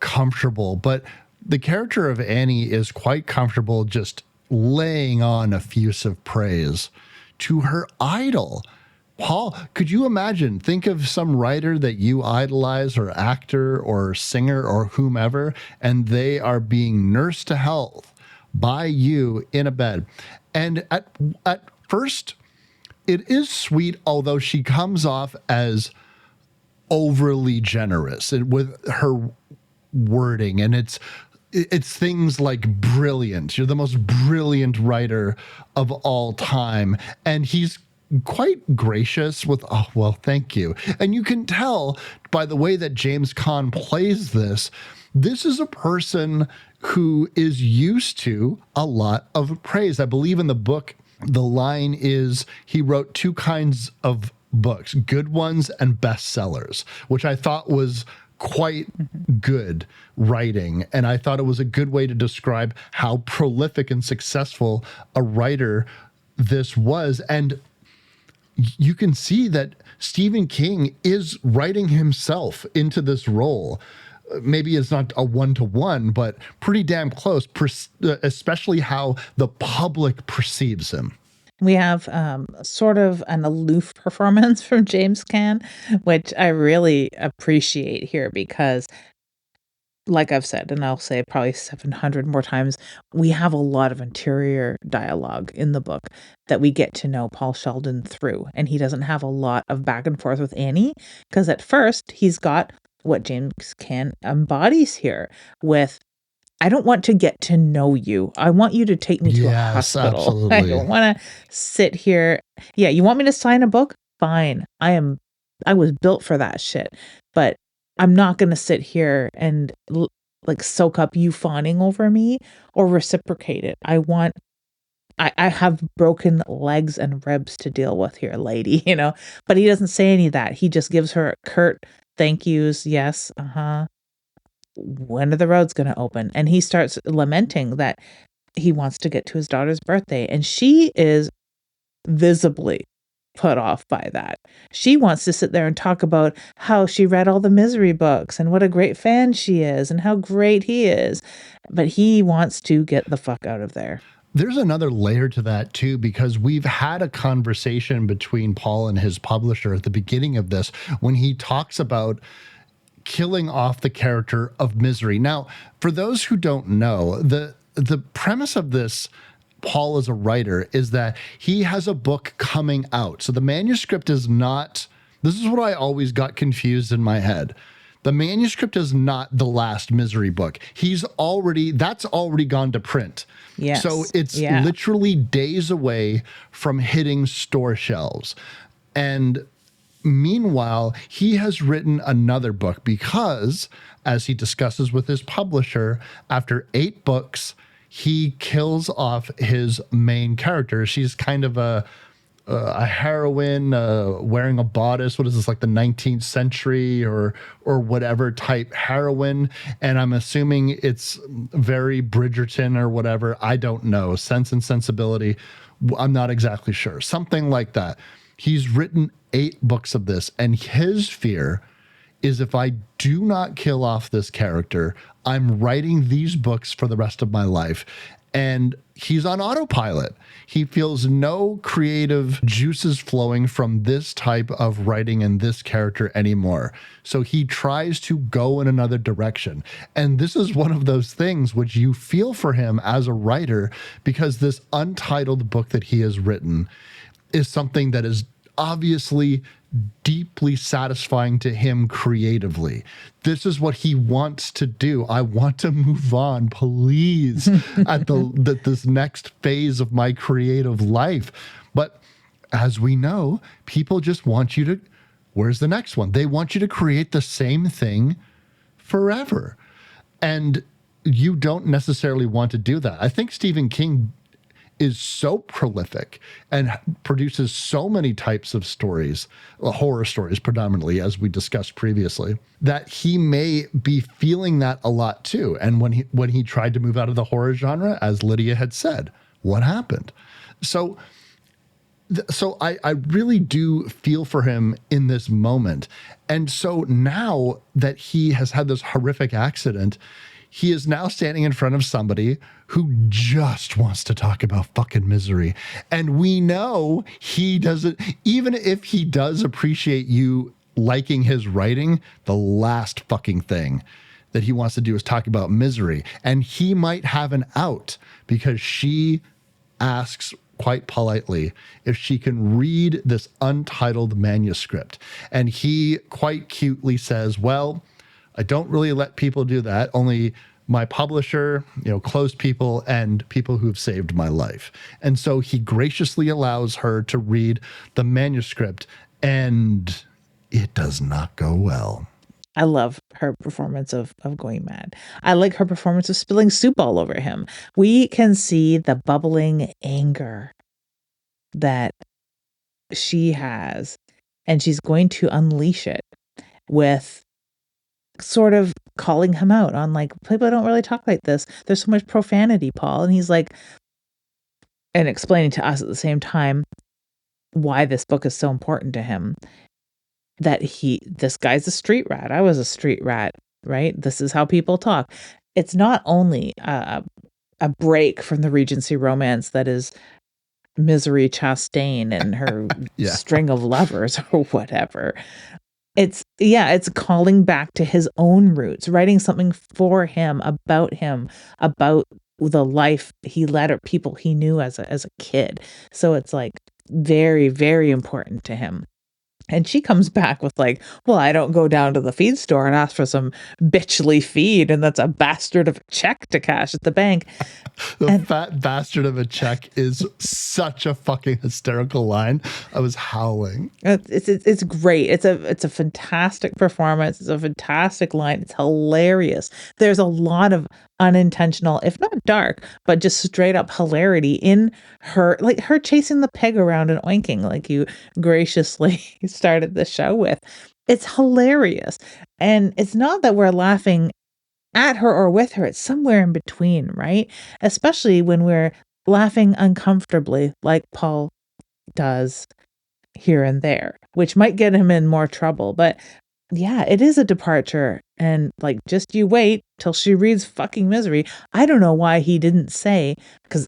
comfortable. But the character of Annie is quite comfortable just laying on effusive praise to her idol. Paul, could you imagine? Think of some writer that you idolize, or actor or singer or whomever, and they are being nursed to health by you in a bed. And at first, it is sweet, although she comes off as overly generous with her wording, and it's things like brilliant. You're the most brilliant writer of all time. And he's quite gracious with, oh, well, thank you. And you can tell by the way that James Caan plays this is a person who is used to a lot of praise. I believe in the book, the line is he wrote two kinds of books, good ones and bestsellers, which I thought was quite good writing. And I thought it was a good way to describe how prolific and successful a writer this was. And you can see that Stephen King is writing himself into this role. Maybe it's not a one-to-one, but pretty damn close, especially how the public perceives him. We have sort of an aloof performance from James Caan, which I really appreciate here because, like I've said, and I'll say probably 700 more times, we have a lot of interior dialogue in the book that we get to know Paul Sheldon through. And he doesn't have a lot of back and forth with Annie, because at first he's got what James Caan embodies here with, I don't want to get to know you. I want you to take me to a hospital. Absolutely. I don't want to sit here. Yeah, you want me to sign a book? Fine. I was built for that shit. But I'm not going to sit here and like soak up you fawning over me or reciprocate it. I have broken legs and ribs to deal with here, lady, But he doesn't say any of that. He just gives her curt thank yous. Yes. Uh-huh. When are the roads going to open? And he starts lamenting that he wants to get to his daughter's birthday. And she is visibly put off by that. She wants to sit there and talk about how she read all the Misery books and what a great fan she is and how great he is. But he wants to get the fuck out of there. There's another layer to that too, because we've had a conversation between Paul and his publisher at the beginning of this when he talks about killing off the character of Misery. Now, for those who don't know, the premise of this, Paul as a writer, is that he has a book coming out. So the manuscript is not, this is what I always got confused in my head. The manuscript is not the last Misery book. That's already gone to print. Yes. So it's literally days away from hitting store shelves. And meanwhile, he has written another book because, as he discusses with his publisher, after 8 books, he kills off his main character. She's kind of a heroine wearing a bodice. What is this, like the 19th century or whatever type heroine? And I'm assuming it's very Bridgerton or whatever. I don't know. Sense and Sensibility. I'm not exactly sure. Something like that. He's written 8 books of this, and his fear is if I do not kill off this character, I'm writing these books for the rest of my life. And he's on autopilot. He feels no creative juices flowing from this type of writing and this character anymore. So he tries to go in another direction. And this is one of those things which you feel for him as a writer, because this untitled book that he has written is something that is obviously deeply satisfying to him creatively. This is what he wants to do. I want to move on, please, at this next phase of my creative life. But as we know, people just want you to, where's the next one? They want you to create the same thing forever. And you don't necessarily want to do that. I think Stephen King is so prolific and produces so many types of stories, horror stories predominantly, as we discussed previously, that he may be feeling that a lot too. And when he tried to move out of the horror genre, as Lydia had said, what happened? So I really do feel for him in this moment. And so now that he has had this horrific accident, he is now standing in front of somebody who just wants to talk about fucking Misery. And we know he doesn't, even if he does appreciate you liking his writing, the last fucking thing that he wants to do is talk about Misery. And he might have an out because she asks quite politely if she can read this untitled manuscript. And he quite cutely says, well, I don't really let people do that. Only my publisher, close people and people who've saved my life. And so he graciously allows her to read the manuscript, and it does not go well. I love her performance of going mad. I like her performance of spilling soup all over him. We can see the bubbling anger that she has, and she's going to unleash it with sort of calling him out on, like, people don't really talk like this. There's so much profanity, Paul. And he's like, and explaining to us at the same time why this book is so important to him, that this guy's a street rat. I was a street rat, right? This is how people talk. It's not only a break from the Regency romance that is Misery Chastain and her string of lovers or whatever. It's calling back to his own roots, writing something for him, about the life he led or people he knew as a kid. So it's like very, very important to him. And she comes back with like, well, I don't go down to the feed store and ask for some bitchly feed, and that's a bastard of a check to cash at the bank. Fat bastard of a check is such a fucking hysterical line. I was howling. It's great. It's a fantastic performance. It's a fantastic line. It's hilarious. There's a lot of unintentional, if not dark, but just straight up hilarity in her, like her chasing the pig around and oinking, like you graciously started the show with. It's hilarious. And it's not that we're laughing at her or with her. It's somewhere in between, right? Especially when we're laughing uncomfortably, like Paul does here and there, which might get him in more trouble. But yeah, it is a departure. And like, just you wait till she reads fucking Misery. I don't know why he didn't say, because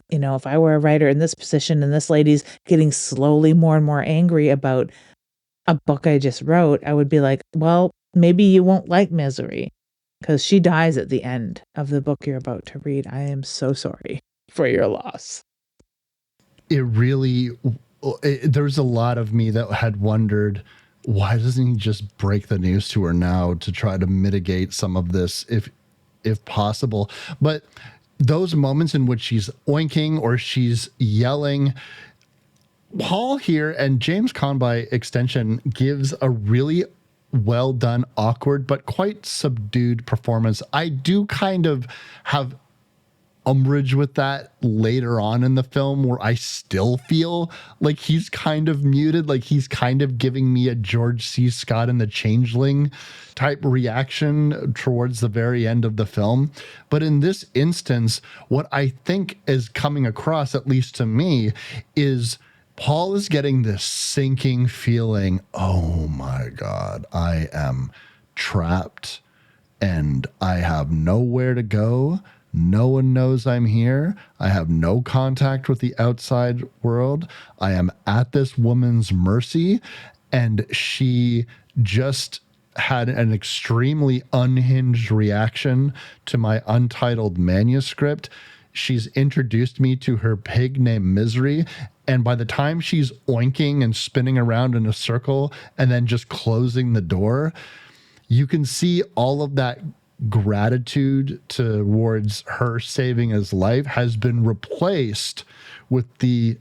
if I were a writer in this position and this lady's getting slowly more and more angry about a book I just wrote, I would be like, well, maybe you won't like Misery because she dies at the end of the book you're about to read. I am so sorry for your loss. It really, there's a lot of me that had wondered, why doesn't he just break the news to her now to try to mitigate some of this if possible? But those moments in which she's oinking or she's yelling, Paul here and James Caan by extension gives a really well done, awkward, but quite subdued performance. I do kind of have umbrage with that later on in the film, where I still feel like he's kind of muted, like he's kind of giving me a George C. Scott and the Changeling type reaction towards the very end of the film. But in this instance, what I think is coming across, at least to me, is Paul is getting this sinking feeling, oh my God, I am trapped and I have nowhere to go. No one knows I'm here. I have no contact with the outside world. I am at this woman's mercy. And she just had an extremely unhinged reaction to my untitled manuscript. She's introduced me to her pig named Misery. And by the time she's oinking and spinning around in a circle and then just closing the door, you can see all of that gratitude towards her saving his life has been replaced with the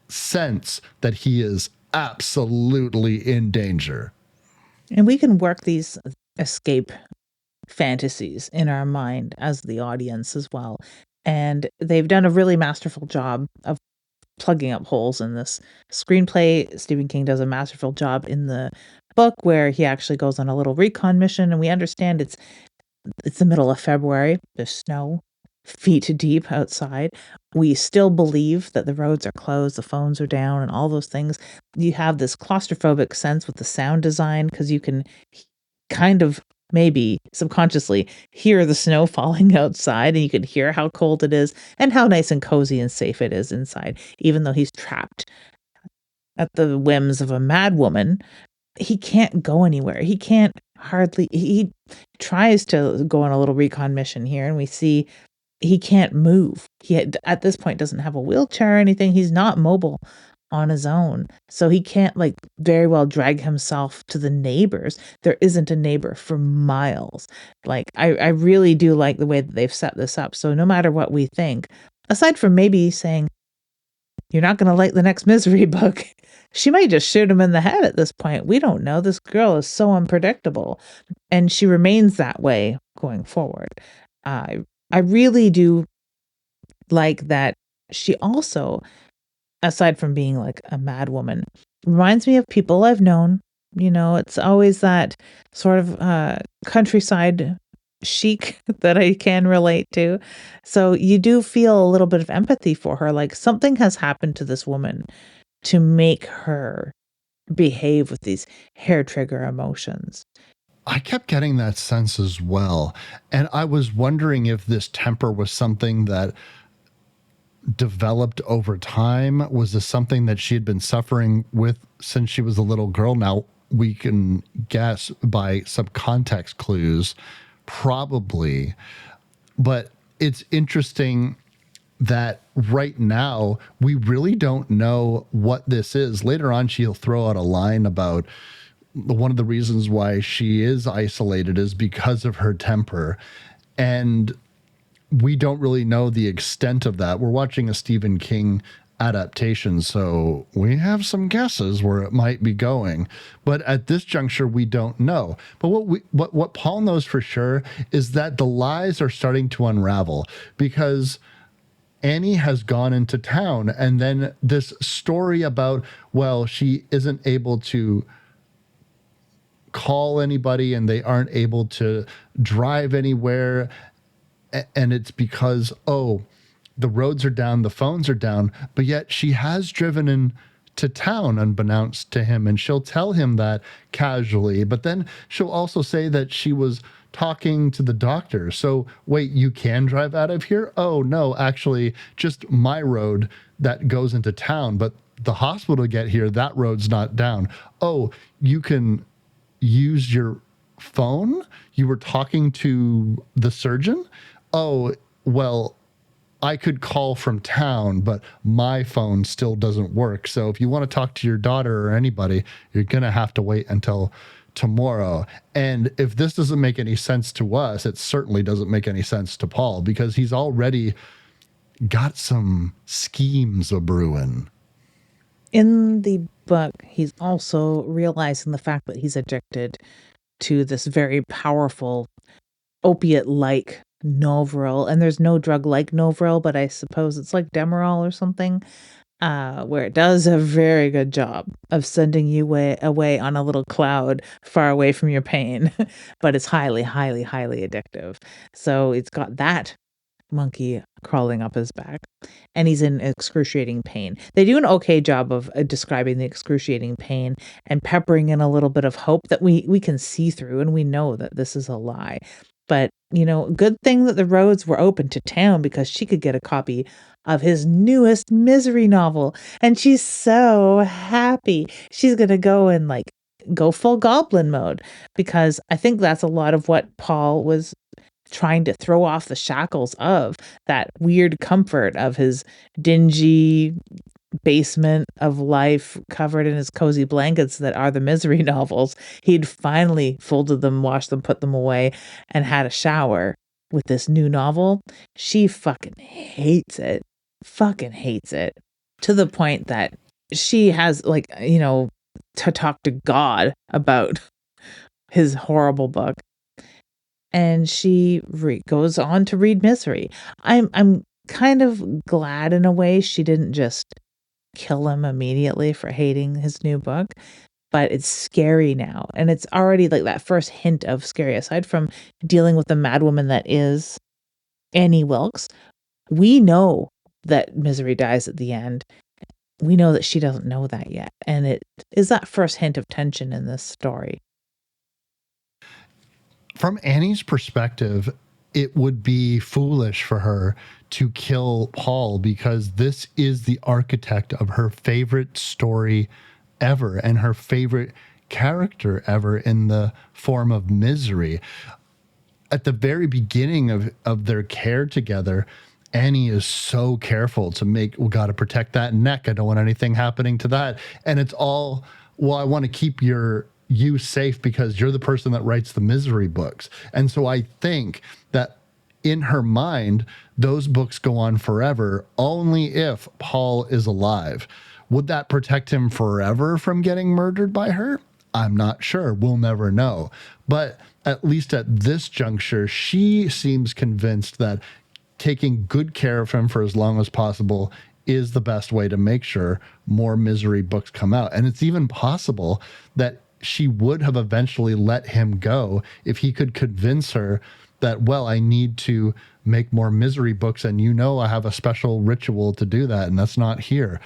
sense that he is absolutely in danger. And we can work these escape fantasies in our mind as the audience as well. And they've done a really masterful job of plugging up holes in this screenplay. Stephen King does a masterful job in the book where he actually goes on a little recon mission, and we understand it's the middle of February. There's snow feet deep outside. We still believe that the roads are closed, the phones are down, and all those things. You have this claustrophobic sense with the sound design because you can kind of maybe subconsciously hear the snow falling outside, and you can hear how cold it is and how nice and cozy and safe it is inside, even though he's trapped at the whims of a mad woman. He can't go anywhere. He can't hardly, he tries to go on a little recon mission here, and we see he can't move. At this point doesn't have a wheelchair or anything. He's not mobile on his own. So he can't like very well drag himself to the neighbors. There isn't a neighbor for miles. Like I really do like the way that they've set this up. So no matter what we think, aside from maybe saying, you're not going to like the next Misery book, she might just shoot him in the head at this point. We don't know. This girl is so unpredictable, and she remains that way going forward. I really do like that she also, aside from being like a mad woman, reminds me of people I've known. It's always that sort of countryside chic that I can relate to. So you do feel a little bit of empathy for her. Like something has happened to this woman to make her behave with these hair trigger emotions. I kept getting that sense as well. And I was wondering if this temper was something that developed over time. Was this something that she had been suffering with since she was a little girl? Now, we can guess by some context clues, probably. But it's interesting that right now we really don't know what this is. Later on, she'll throw out a line about one of the reasons why she is isolated is because of her temper. And we don't really know the extent of that. We're watching a Stephen King adaptation, so we have some guesses where it might be going. But at this juncture, we don't know. But what Paul knows for sure is that the lies are starting to unravel, because Annie has gone into town, and then this story about, well, she isn't able to call anybody and they aren't able to drive anywhere, and it's because, oh, the roads are down, the phones are down, but yet she has driven in to town unbeknownst to him, and she'll tell him that casually, but then she'll also say that she was talking to the doctor. So wait, you can drive out of here? Oh no, actually just my road that goes into town, but the hospital to get here, that road's not down. Oh, you can use your phone? You were talking to the surgeon? Oh, well, I could call from town, but my phone still doesn't work. So if you want to talk to your daughter or anybody, you're going to have to wait until tomorrow. And if this doesn't make any sense to us, it certainly doesn't make any sense to Paul, because he's already got some schemes a brewing. In the book, he's also realizing the fact that he's addicted to this very powerful opiate-like Novril, and there's no drug like Novril, but I suppose it's like Demerol or something, where it does a very good job of sending you away on a little cloud far away from your pain, but it's highly, highly, highly addictive. So it's got that monkey crawling up his back, and he's in excruciating pain. They do an okay job of describing the excruciating pain and peppering in a little bit of hope that we can see through, and we know that this is a lie. But, good thing that the roads were open to town, because she could get a copy of his newest Misery novel, and she's so happy. She's going to go and go full goblin mode, because I think that's a lot of what Paul was trying to throw off the shackles of, that weird comfort of his dingy basement of life covered in his cozy blankets that are the Misery novels. He'd finally folded them, washed them, put them away, and had a shower with this new novel. She fucking hates it. Fucking hates it. To the point that she has to talk to God about his horrible book. And she goes on to read Misery. I'm kind of glad in a way she didn't just kill him immediately for hating his new book, but it's scary now. And it's already that first hint of scary. Aside from dealing with the madwoman that is Annie Wilkes, we know that Misery dies at the end. We know that she doesn't know that yet. And it is that first hint of tension in this story. From Annie's perspective, it would be foolish for her to kill Paul, because this is the architect of her favorite story ever and her favorite character ever in the form of Misery. At the very beginning of their care together, Annie is so careful to we got to protect that neck. I don't want anything happening to that. And it's all, well, I want to keep you safe because you're the person that writes the Misery books. And so I think that in her mind, those books go on forever only if Paul is alive. Would that protect him forever from getting murdered by her? I'm not sure. We'll never know. But at least at this juncture, she seems convinced that taking good care of him for as long as possible is the best way to make sure more Misery books come out. And it's even possible that she would have eventually let him go if he could convince her that, well, I need to make more Misery books, and I have a special ritual to do that, and that's not here.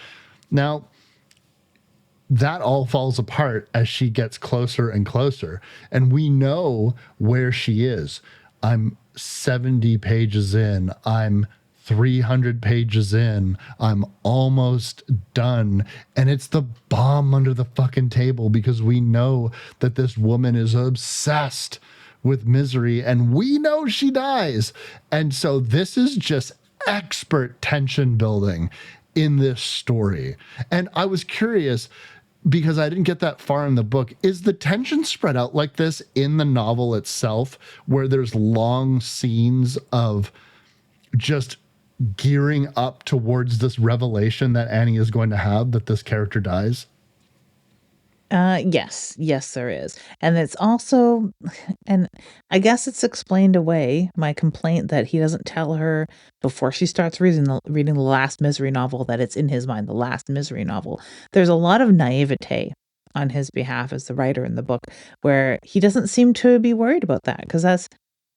Now, that all falls apart as she gets closer and closer, and we know where she is. I'm 70 pages in. I'm 300 pages in. I'm almost done. And it's the bomb under the fucking table, because we know that this woman is obsessed with Misery, and we know she dies. And so this is just expert tension building in this story. And I was curious, because I didn't get that far in the book, is the tension spread out like this in the novel itself, where there's long scenes of just gearing up towards this revelation that Annie is going to have, that this character dies? Yes, there is. And it's also, and I guess it's explained away, my complaint that he doesn't tell her before she starts reading the last Misery novel that it's in his mind, the last Misery novel. There's a lot of naivete on his behalf as the writer in the book, where he doesn't seem to be worried about that, because that's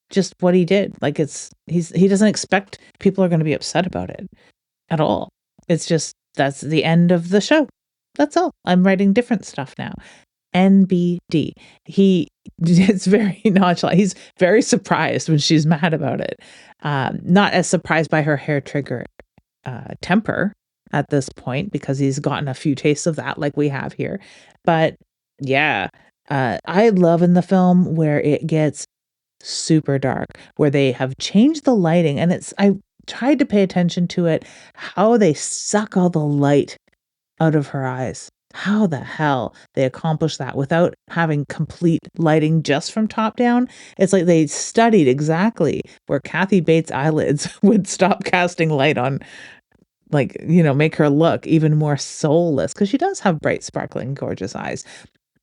just what he did. He doesn't expect people are going to be upset about it at all. It's just, that's the end of the show. That's all. I'm writing different stuff now. NBD. It's very nonchalant. He's very surprised when she's mad about it. Not as surprised by her hair trigger temper at this point, because he's gotten a few tastes of that like we have here. But yeah, I love in the film where it gets super dark, where they have changed the lighting, and I tried to pay attention to it, how they suck all the light out of her eyes. How the hell they accomplish that without having complete lighting just from top down? It's like they studied exactly where Kathy Bates' eyelids would stop casting light on, like, make her look even more soulless, because she does have bright, sparkling, gorgeous eyes.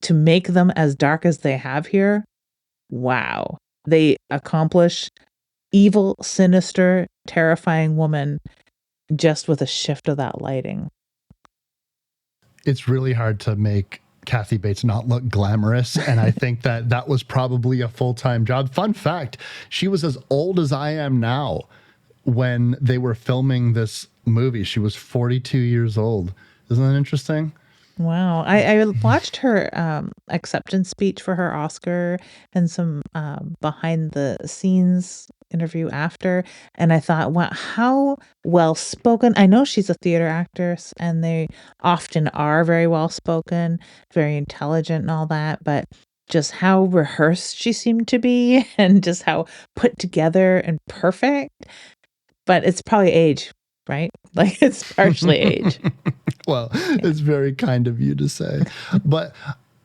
To make them as dark as they have here, wow. They accomplish evil, sinister, terrifying woman just with a shift of that lighting. It's really hard to make Kathy Bates not look glamorous, and I think that was probably a full-time job. Fun fact, she was as old as I am now when they were filming this movie. She was 42 years old. Isn't that interesting? Wow. I watched her acceptance speech for her Oscar and some behind the scenes interview after, and I thought, wow, how well spoken. I know she's a theater actress, and they often are very well spoken, very intelligent and all that, but just how rehearsed she seemed to be and just how put together and perfect. But it's probably age, right? Like, it's partially age. Well, it's very kind of you to say, but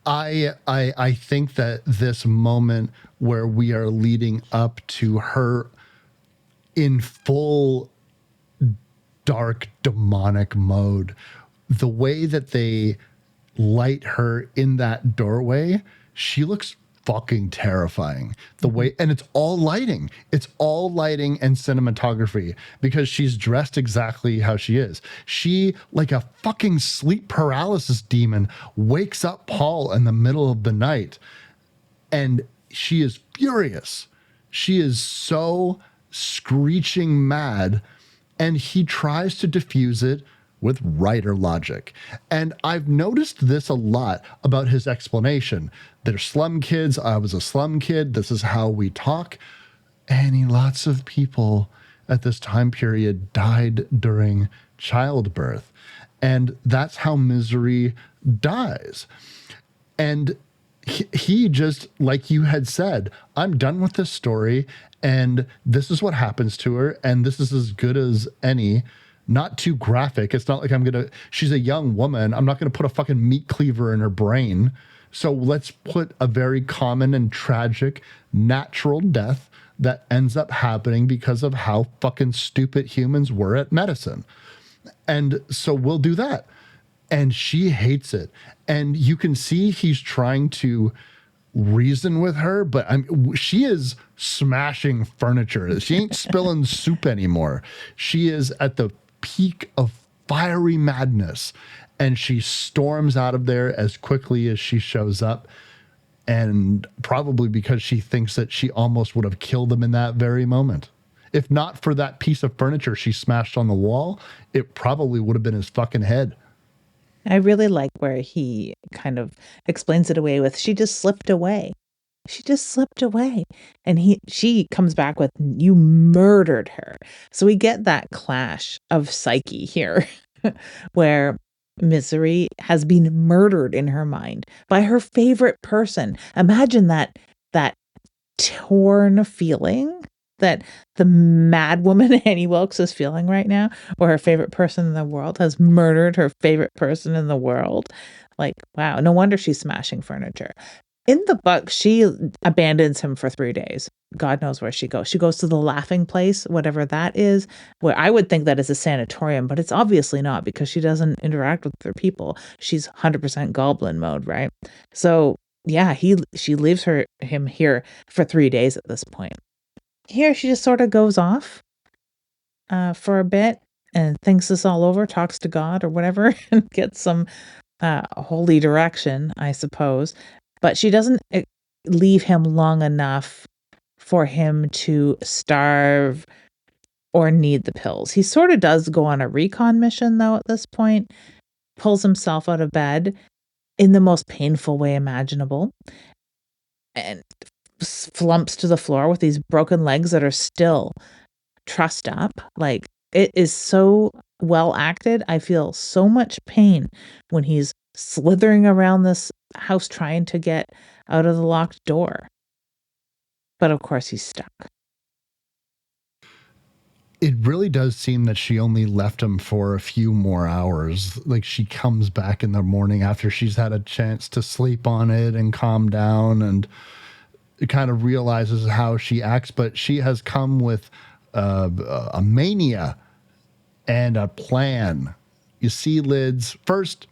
I think that this moment where we are leading up to her in full dark demonic mode, the way that they light her in that doorway, she looks fucking terrifying. The way, and it's all lighting and cinematography, because she's dressed exactly how she is. She, like a fucking sleep paralysis demon, wakes up Paul in the middle of the night, and she is furious. She is so screeching mad, and he tries to diffuse it with writer logic. And I've noticed this a lot about his explanation. They're slum kids. I was a slum kid. This is how we talk. And lots of people at this time period died during childbirth. And that's how Misery dies. And he just, like you had said, I'm done with this story, and this is what happens to her, and this is as good as any. Not too graphic. It's not like she's a young woman. I'm not gonna put a fucking meat cleaver in her brain. So let's put a very common and tragic natural death that ends up happening because of how fucking stupid humans were at medicine. And so we'll do that. And she hates it. And you can see he's trying to reason with her, but she is smashing furniture. She ain't spilling soup anymore. She is at the peak of fiery madness, and she storms out of there as quickly as she shows up. And probably because she thinks that she almost would have killed him in that very moment. If not for that piece of furniture she smashed on the wall, it probably would have been his fucking head. I really like where he kind of explains it away with, she just slipped away. She just slipped away. And she comes back with, you murdered her. So we get that clash of psyche here where Misery has been murdered in her mind by her favorite person. Imagine that torn feeling that the mad woman Annie Wilkes is feeling right now, where her favorite person in the world has murdered her favorite person in the world. Like, wow, no wonder she's smashing furniture. In the book, she abandons him for 3 days. God knows where she goes. She goes to the laughing place, whatever that is, where I would think that is a sanatorium, but it's obviously not, because she doesn't interact with other people. She's 100% goblin mode, right? So yeah, she leaves him here for 3 days at this point. Here she just sort of goes off for a bit and thinks this all over, talks to God or whatever, and gets some holy direction, I suppose. But she doesn't leave him long enough for him to starve or need the pills. He sort of does go on a recon mission, though, at this point. pulls himself out of bed in the most painful way imaginable and flumps to the floor with these broken legs that are still trussed up. Like, it is so well acted. I feel so much pain when he's slithering around this house trying to get out of the locked door. But of course he's stuck. It really does seem that she only left him for a few more hours. Like, she comes back in the morning after she's had a chance to sleep on it and calm down, and it kind of realizes how she acts, but she has come with a mania and a plan. You see, Lids, first,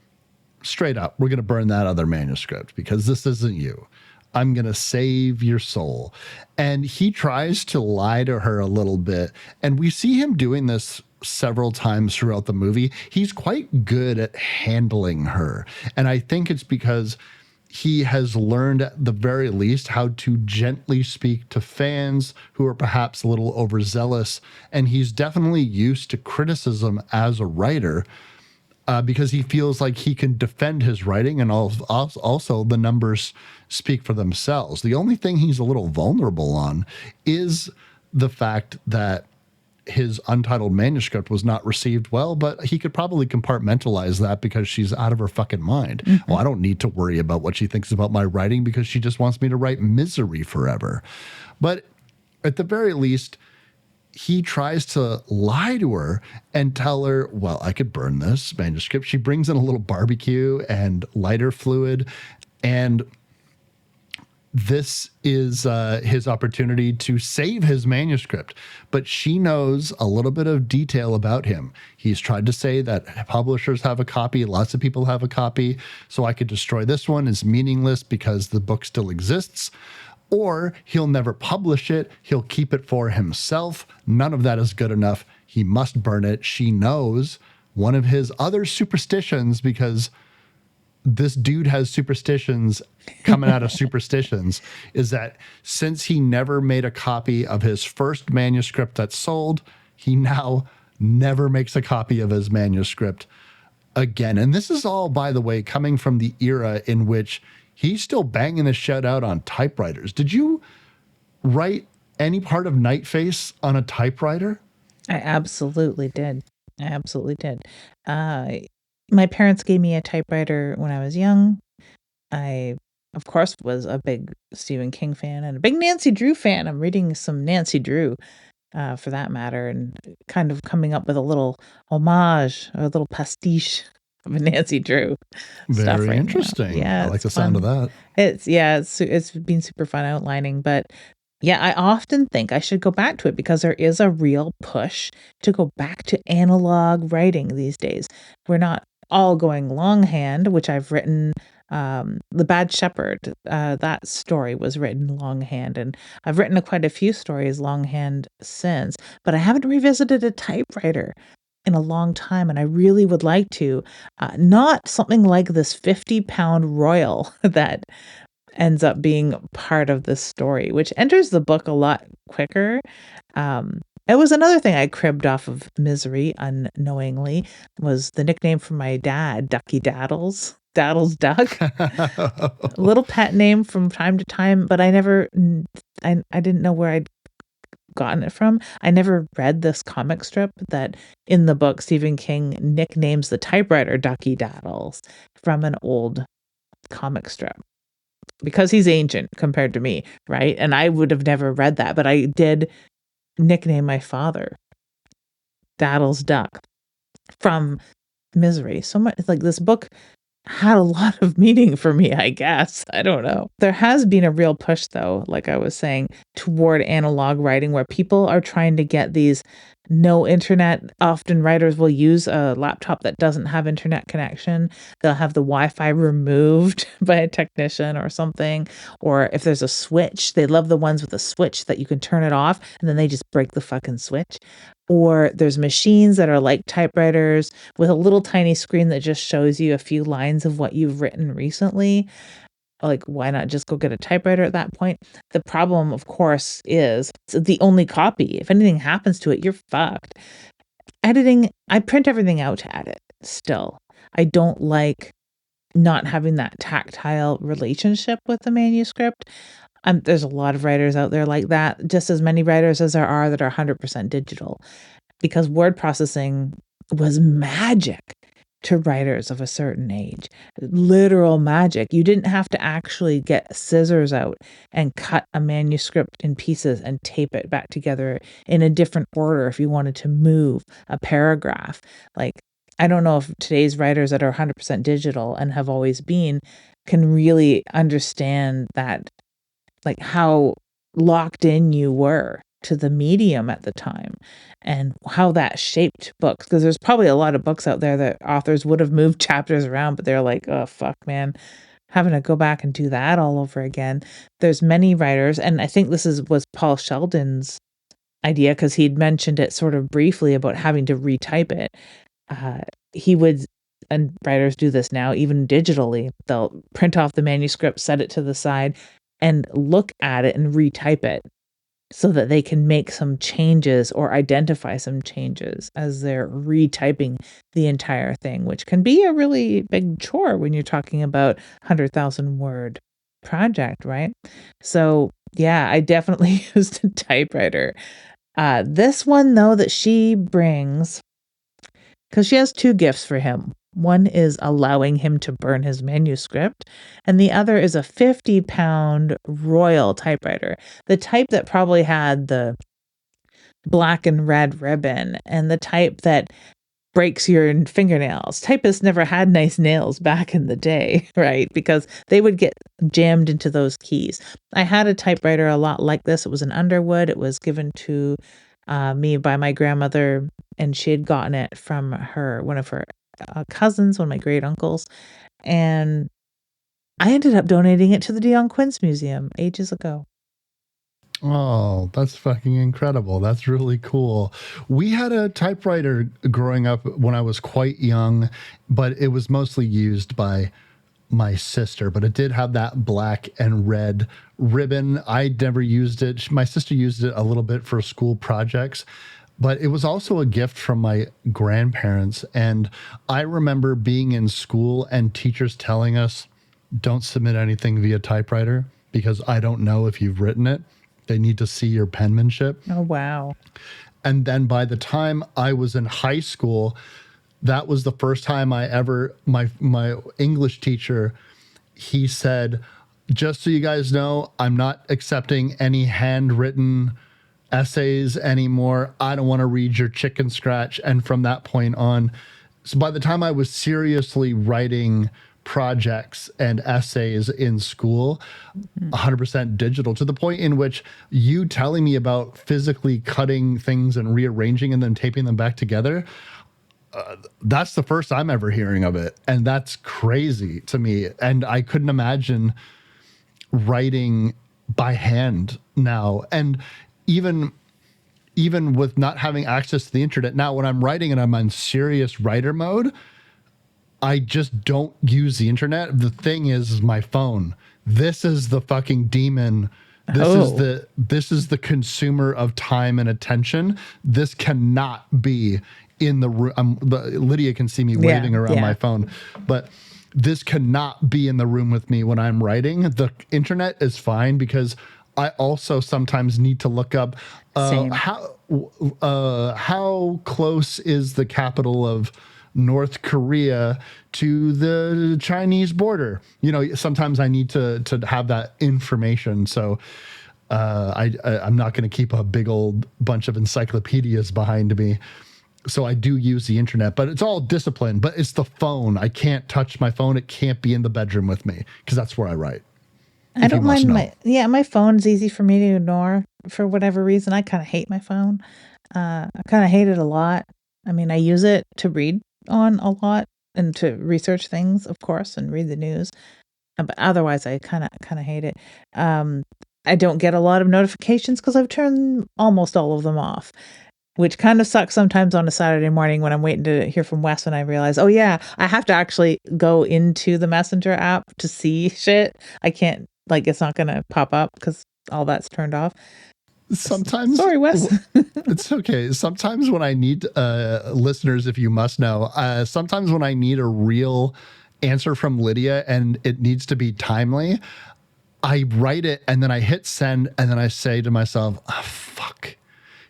straight up, we're going to burn that other manuscript because this isn't you. I'm going to save your soul. And he tries to lie to her a little bit. And we see him doing this several times throughout the movie. He's quite good at handling her. And I think it's because he has learned at the very least how to gently speak to fans who are perhaps a little overzealous. And he's definitely used to criticism as a writer. Because he feels like he can defend his writing, and also the numbers speak for themselves. The only thing he's a little vulnerable on is the fact that his untitled manuscript was not received well, but he could probably compartmentalize that because she's out of her fucking mind. Mm-hmm. Well, I don't need to worry about what she thinks about my writing because she just wants me to write misery forever. But at the very least, he tries to lie to her and tell her, well, I could burn this manuscript. She brings in a little barbecue and lighter fluid, and this is his opportunity to save his manuscript. But she knows a little bit of detail about him. He's tried to say that publishers have a copy, lots of people have a copy, so I could destroy this one. It's meaningless because the book still exists. Or he'll never publish it. He'll keep it for himself. None of that is good enough. He must burn it. She knows one of his other superstitions, because this dude has superstitions coming out of superstitions, is that since he never made a copy of his first manuscript that sold, he now never makes a copy of his manuscript again. And this is all, by the way, coming from the era in which he's still banging the shit out on typewriters. Did you write any part of Night Face on a typewriter? I absolutely did. My parents gave me a typewriter when I was young. I, of course, was a big Stephen King fan and a big Nancy Drew fan. I'm reading some Nancy Drew, for that matter, and kind of coming up with a little homage, or a little pastiche of Nancy Drew. Very right interesting. Yeah, I like the sound of that. It's been super fun outlining, but yeah, I often think I should go back to it because there is a real push to go back to analog writing these days. We're not all going longhand, which I've written. The Bad Shepherd, that story was written longhand, and I've written quite a few stories longhand since, but I haven't revisited a typewriter in a long time, and I really would like to. Not something like this 50-pound Royal that ends up being part of this story, which enters the book a lot quicker. It was another thing I cribbed off of Misery unknowingly, was the nickname for my dad, Ducky Daddles. Daddles Duck. A little pet name from time to time, but I didn't know where I'd gotten it from. I never read this comic strip that in the book Stephen King nicknames the typewriter Ducky Daddles from an old comic strip, because he's ancient compared to me, right? And I would have never read that, but I did nickname my father Daddles Duck from Misery. So much, like, this book had a lot of meaning for me, I guess. I don't know. There has been a real push, though, like I was saying, toward analog writing, where people are trying to get these no internet. Often writers will use a laptop that doesn't have internet connection. They'll have the Wi-Fi removed by a technician or something. Or if there's a switch, they love the ones with a switch that you can turn it off and then they just break the fucking switch. Or there's machines that are like typewriters with a little tiny screen that just shows you a few lines of what you've written recently. Like, why not just go get a typewriter at that point? The problem, of course, is it's the only copy. If anything happens to it, you're fucked. Editing, I print everything out to edit still. I don't like not having that tactile relationship with the manuscript. There's a lot of writers out there like that, just as many writers as there are that are 100% digital, because word processing was magic to writers of a certain age. Literal magic. You didn't have to actually get scissors out and cut a manuscript in pieces and tape it back together in a different order if you wanted to move a paragraph. Like, I don't know if today's writers that are 100% digital and have always been can really understand that, like how locked in you were to the medium at the time and how that shaped books. Because there's probably a lot of books out there that authors would have moved chapters around, but they're like, oh, fuck, man, having to go back and do that all over again. There's many writers, and I think was Paul Sheldon's idea because he'd mentioned it sort of briefly about having to retype it. He would, and writers do this now, even digitally, they'll print off the manuscript, set it to the side, and look at it and retype it so that they can make some changes or identify some changes as they're retyping the entire thing, which can be a really big chore when you're talking about 100,000 word project, right? So yeah, I definitely used a typewriter. This one though that she brings, because she has two gifts for him. One is allowing him to burn his manuscript, and the other is a 50-pound Royal typewriter, the type that probably had the black and red ribbon and the type that breaks your fingernails. Typists never had nice nails back in the day, right? Because they would get jammed into those keys. I had a typewriter a lot like this. It was an Underwood. It was given to me by my grandmother, and she had gotten it from one of her cousins, one of my great uncles, and I ended up donating it to the Dion Quince Museum ages ago. Oh, that's fucking incredible. That's really cool. We had a typewriter growing up when I was quite young, but it was mostly used by my sister, but it did have that black and red ribbon. I never used it. My sister used it a little bit for school projects, but it was also a gift from my grandparents. And I remember being in school and teachers telling us, don't submit anything via typewriter because I don't know if you've written it. They need to see your penmanship. Oh, wow. And then by the time I was in high school, that was the first time my English teacher, he said, just so you guys know, I'm not accepting any handwritten essays anymore. I don't want to read your chicken scratch. And from that point on, so by the time I was seriously writing projects and essays in school, 100% digital, to the point in which you telling me about physically cutting things and rearranging and then taping them back together, that's the first I'm ever hearing of it. And that's crazy to me. And I couldn't imagine writing by hand now. And even with not having access to the internet now, when I'm writing and I'm on serious writer mode, I just don't use the internet. The thing is my phone. This is the fucking demon. This is the consumer of time and attention. This cannot be in the room. Lydia can see me waving around my phone, but this cannot be in the room with me when I'm writing. The internet is fine because I also sometimes need to look up how close is the capital of North Korea to the Chinese border. You know, sometimes I need to have that information. So I'm not going to keep a big old bunch of encyclopedias behind me. So I do use the internet, but it's all discipline. But it's the phone. I can't touch my phone. It can't be in the bedroom with me because that's where I write. I don't mind my phone's easy for me to ignore for whatever reason. I kind of hate my phone. I kind of hate it a lot. I mean, I use it to read on a lot and to research things, of course, and read the news. But otherwise, I kind of hate it. I don't get a lot of notifications because I've turned almost all of them off, which kind of sucks sometimes on a Saturday morning when I'm waiting to hear from Wes and I realize, oh yeah, I have to actually go into the Messenger app to see shit. I can't, like, it's not going to pop up because all that's turned off. Sometimes Sorry, Wes. it's okay. Sometimes when I need listeners, if you must know, sometimes when I need a real answer from Lydia and it needs to be timely, I write it and then I hit send and then I say to myself, oh, fuck,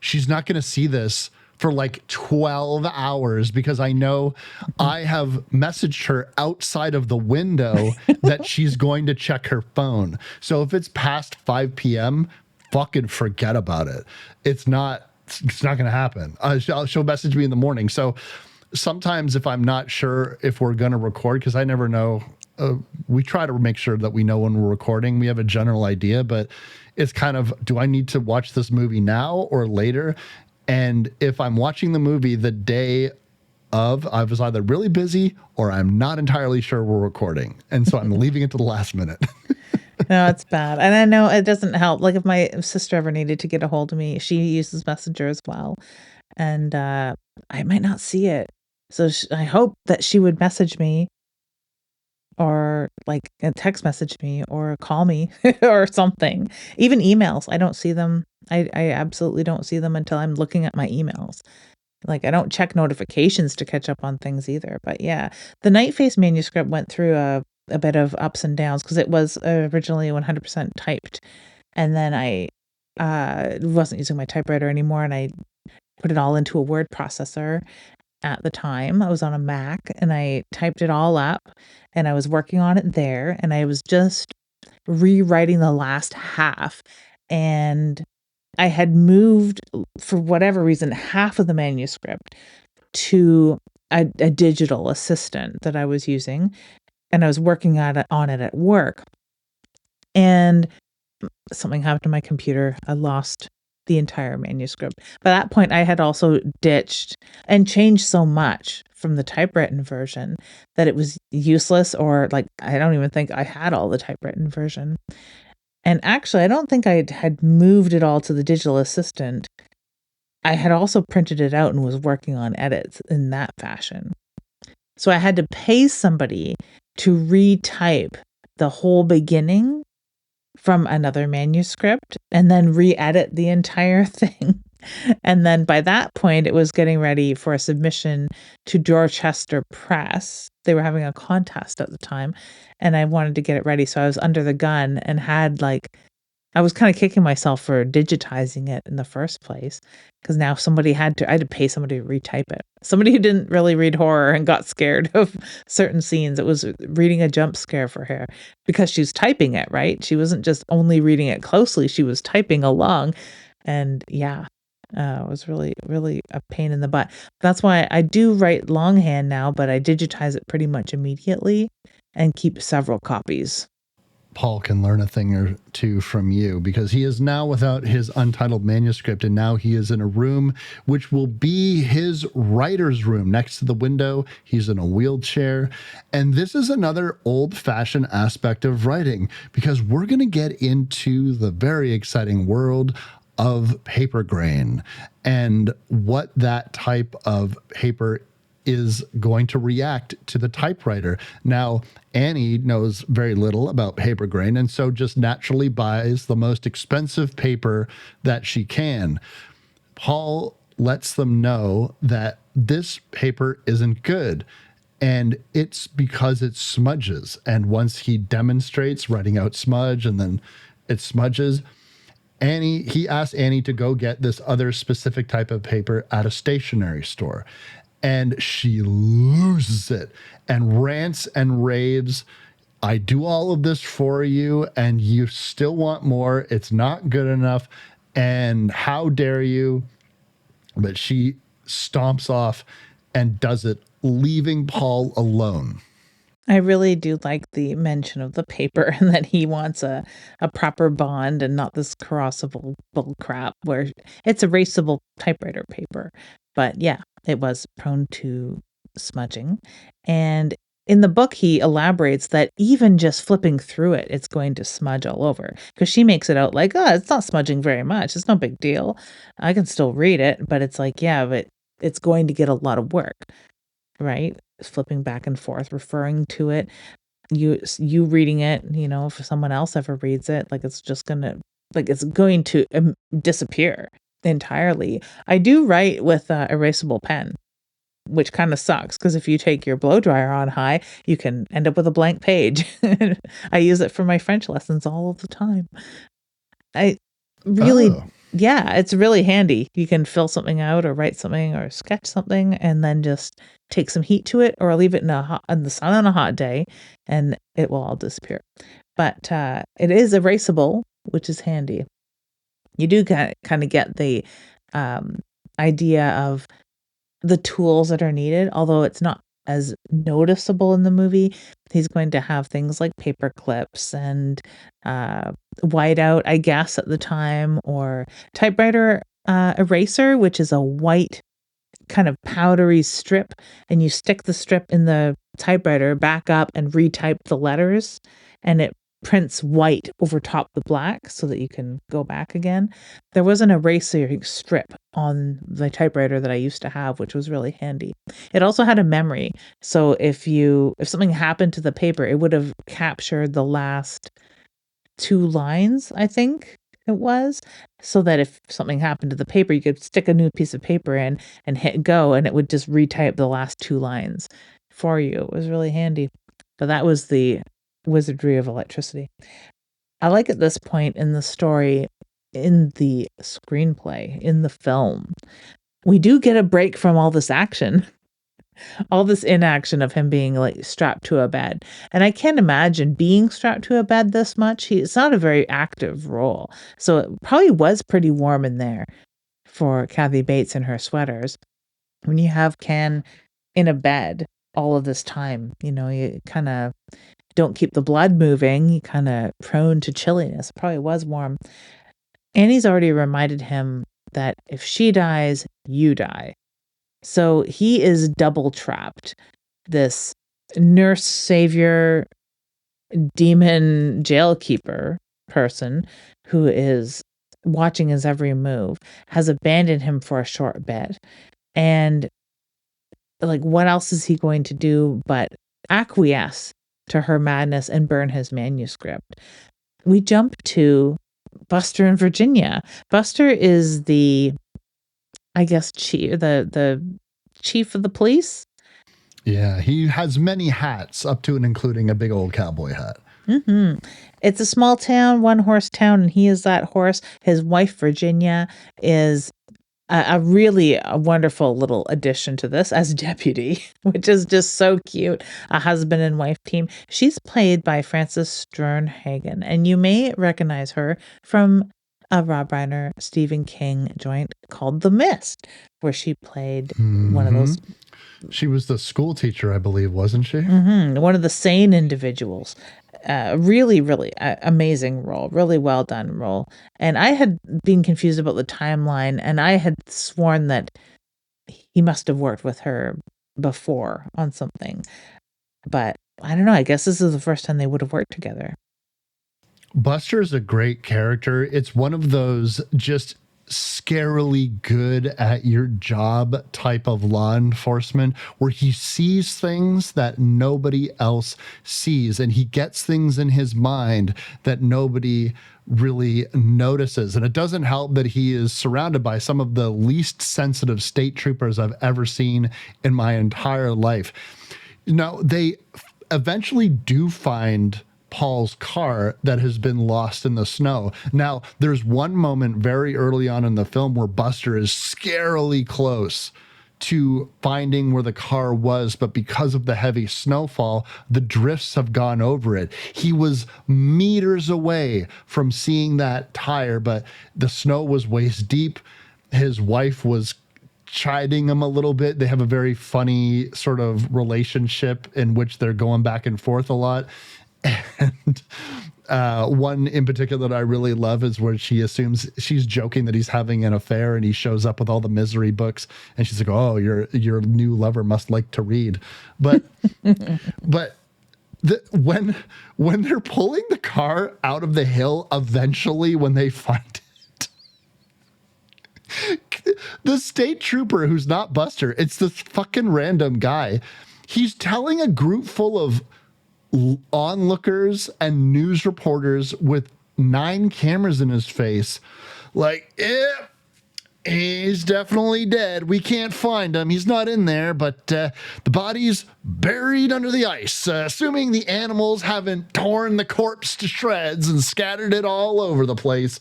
she's not going to see this for like 12 hours because I know I have messaged her outside of the window that she's going to check her phone. So if it's past 5 p.m., fucking forget about it. It's not going to happen. She'll message me in the morning. So sometimes if I'm not sure if we're going to record, because I never know, we try to make sure that we know when we're recording. We have a general idea, but it's kind of, do I need to watch this movie now or later? And if I'm watching the movie the day of, I was either really busy or I'm not entirely sure we're recording. And so I'm leaving it to the last minute. No, it's bad. And I know it doesn't help. Like if my sister ever needed to get a hold of me, she uses Messenger as well. And I might not see it. So I hope that she would message me or like text message me or call me or something. Even emails, I don't see them. I absolutely don't see them until I'm looking at my emails. Like I don't check notifications to catch up on things either. But yeah, the Night Face manuscript went through a bit of ups and downs because it was originally 100% typed. And then I wasn't using my typewriter anymore and I put it all into a word processor. At the time, I was on a Mac and I typed it all up and I was working on it there and I was just rewriting the last half. And I had moved, for whatever reason, half of the manuscript to a digital assistant that I was using. And I was working on it at work. And something happened to my computer. I lost the entire manuscript. By that point, I had also ditched and changed so much from the typewritten version that it was useless, or like, I don't even think I had all the typewritten version. And actually, I don't think I had moved it all to the digital assistant. I had also printed it out and was working on edits in that fashion. So I had to pay somebody to retype the whole beginning from another manuscript and then re-edit the entire thing. And then by that point, it was getting ready for a submission to Dorchester Press. They were having a contest at the time, and I wanted to get it ready. So I was under the gun and had I was kind of kicking myself for digitizing it in the first place because now I had to pay somebody to retype it. Somebody who didn't really read horror and got scared of certain scenes. It was reading a jump scare for her because she's typing it, right? She wasn't just only reading it closely. She was typing along. And yeah, it was really, really a pain in the butt. That's why I do write longhand now, but I digitize it pretty much immediately and keep several copies. Paul can learn a thing or two from you because he is now without his untitled manuscript and now he is in a room which will be his writer's room next to the window. He's in a wheelchair. And this is another old-fashioned aspect of writing because we're going to get into the very exciting world of paper grain and what that type of paper is going to react to the typewriter. Now, Annie knows very little about paper grain and so just naturally buys the most expensive paper that she can. Paul lets them know that this paper isn't good and it's because it smudges. And once he demonstrates writing out smudge and then it smudges, he asked Annie to go get this other specific type of paper at a stationery store. And she loses it and rants and raves. I do all of this for you and you still want more. It's not good enough. And how dare you? But she stomps off and does it, leaving Paul alone. I really do like the mention of the paper and that he wants a proper bond and not this corrosible bull crap where it's erasable typewriter paper. But yeah, it was prone to smudging. And in the book, he elaborates that even just flipping through it, it's going to smudge all over. Because she makes it out like, oh, it's not smudging very much. It's no big deal. I can still read it. But it's like, yeah, but it's going to get a lot of work, right? Flipping back and forth, referring to it, you reading it, if someone else ever reads it, like it's just gonna like it's going to disappear entirely. I do write with erasable pen, which kind of sucks because if you take your blow dryer on high, you can end up with a blank page. I use it for my French lessons all of the time. I really, Oh, yeah, it's really handy. You can fill something out or write something or sketch something and then just take some heat to it or leave it in the sun on a hot day and it will all disappear. But it is erasable, which is handy. You do kind of get the idea of the tools that are needed, although it's not as noticeable in the movie. He's going to have things like paper clips and whiteout, I guess, at the time, or typewriter eraser, which is a white kind of powdery strip, and you stick the strip in the typewriter, back up, and retype the letters, and it prints white over top the black so that you can go back again. There was an eraser strip on the typewriter that I used to have, which was really handy. It also had a memory. So if something happened to the paper, it would have captured the last 2 lines, I think it was, so that if something happened to the paper, you could stick a new piece of paper in and hit go, and it would just retype the last 2 lines for you. It was really handy. But that was the wizardry of electricity. I like at this point in the story, in the screenplay, in the film, we do get a break from all this action. All this inaction of him being like strapped to a bed. And I can't imagine being strapped to a bed this much. It's not a very active role. So it probably was pretty warm in there for Kathy Bates in her sweaters. When you have Ken in a bed all of this time, you kind of don't keep the blood moving. You kind of prone to chilliness. It probably was warm. Annie's already reminded him that if she dies, you die. So he is double trapped. This nurse savior, demon jailkeeper person who is watching his every move has abandoned him for a short bit. And like, what else is he going to do but acquiesce to her madness and burn his manuscript? We jump to Buster in Virginia. Buster is the, I guess, the chief of the police. yeah. He has many hats, up to and including a big old cowboy hat. Mm-hmm. It's a small town, one horse town, and he is that horse. His wife, Virginia, is a really wonderful little addition to this as deputy, which is just so cute. A husband and wife team. She's played by Frances Sternhagen, and you may recognize her from a Rob Reiner, Stephen King joint called The Mist, where she played one of those. She was the school teacher, I believe, wasn't she? One of the sane individuals. Really, really amazing role, really well done role. And I had been confused about the timeline, and I had sworn that he must have worked with her before on something. But I don't know. I guess this is the first time they would have worked together. Buster is a great character. It's one of those just scarily good at your job type of law enforcement where he sees things that nobody else sees, and he gets things in his mind that nobody really notices. And it doesn't help that he is surrounded by some of the least sensitive state troopers I've ever seen in my entire life. Now, they eventually do find Paul's car that has been lost in the snow. Now, there's one moment very early on in the film where Buster is scarily close to finding where the car was, but because of the heavy snowfall, the drifts have gone over it. He was meters away from seeing that tire, but the snow was waist deep. His wife was chiding him a little bit. They have a very funny sort of relationship in which they're going back and forth a lot. And one in particular that I really love is where she assumes she's joking that he's having an affair, and he shows up with all the Misery books, and she's like, "Oh, your new lover must like to read." But when they're pulling the car out of the hill, eventually when they find it, the state trooper who's not Buster, it's this fucking random guy. He's telling a group full of onlookers and news reporters with 9 cameras in his face, like, yeah, he's definitely dead. We can't find him. He's not in there, but the body's buried under the ice, assuming the animals haven't torn the corpse to shreds and scattered it all over the place.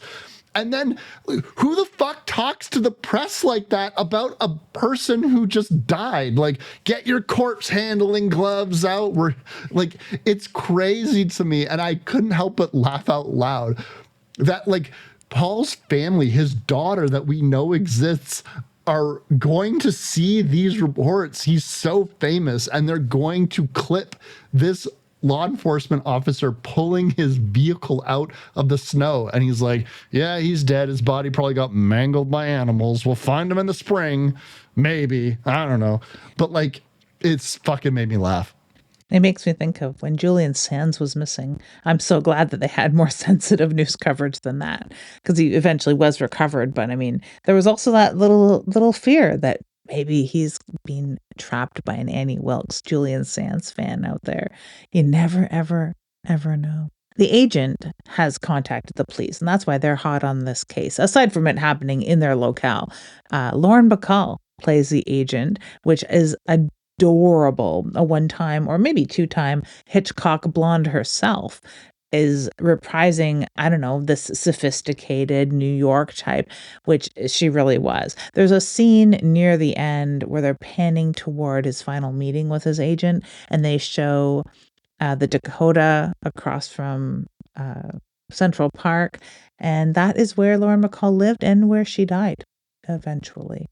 And then who the fuck talks to the press like that about a person who just died? Like, get your corpse handling gloves out. We're like, it's crazy to me. And I couldn't help but laugh out loud that, like, Paul's family, his daughter that we know exists, are going to see these reports. He's so famous, and they're going to clip this law enforcement officer pulling his vehicle out of the snow. And he's like, yeah, he's dead. His body probably got mangled by animals. We'll find him in the spring. Maybe. I don't know. But like, it's fucking made me laugh. It makes me think of when Julian Sands was missing. I'm so glad that they had more sensitive news coverage than that, because he eventually was recovered. But I mean, there was also that little fear that maybe he's being trapped by an Annie Wilkes, Julian Sands fan out there. You never, ever, ever know. The agent has contacted the police, and that's why they're hot on this case. Aside from it happening in their locale, Lauren Bacall plays the agent, which is adorable. A one-time or maybe two-time Hitchcock blonde herself is reprising, I don't know, this sophisticated New York type, which she really was. There's a scene near the end where they're panning toward his final meeting with his agent, and they show the Dakota across from Central Park, and that is where Lauren Bacall lived and where she died eventually.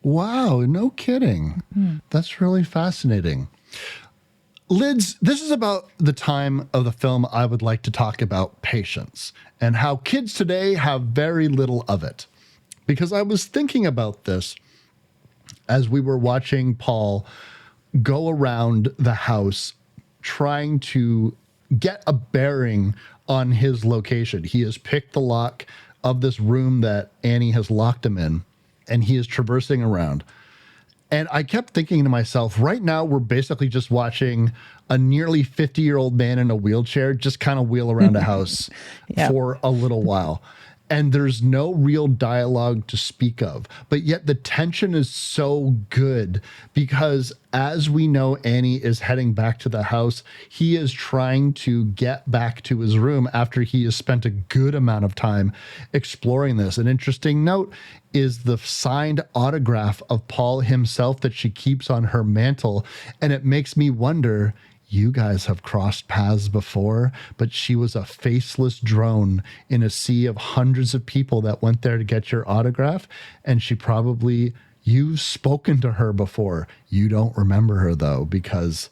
Wow, no kidding. Mm-hmm. That's really fascinating. Lids, this is about the time of the film I would like to talk about patience and how kids today have very little of it. Because I was thinking about this as we were watching Paul go around the house trying to get a bearing on his location. He has picked the lock of this room that Annie has locked him in, and he is traversing around. And I kept thinking to myself, right now, we're basically just watching a nearly 50-year-old man in a wheelchair just kind of wheel around a house for a little while. And there's no real dialogue to speak of. But yet the tension is so good because as we know, Annie is heading back to the house. He is trying to get back to his room after he has spent a good amount of time exploring this. An interesting note is the signed autograph of Paul himself that she keeps on her mantle. And it makes me wonder, you guys have crossed paths before, but she was a faceless drone in a sea of hundreds of people that went there to get your autograph. And she probably, you've spoken to her before. You don't remember her though, because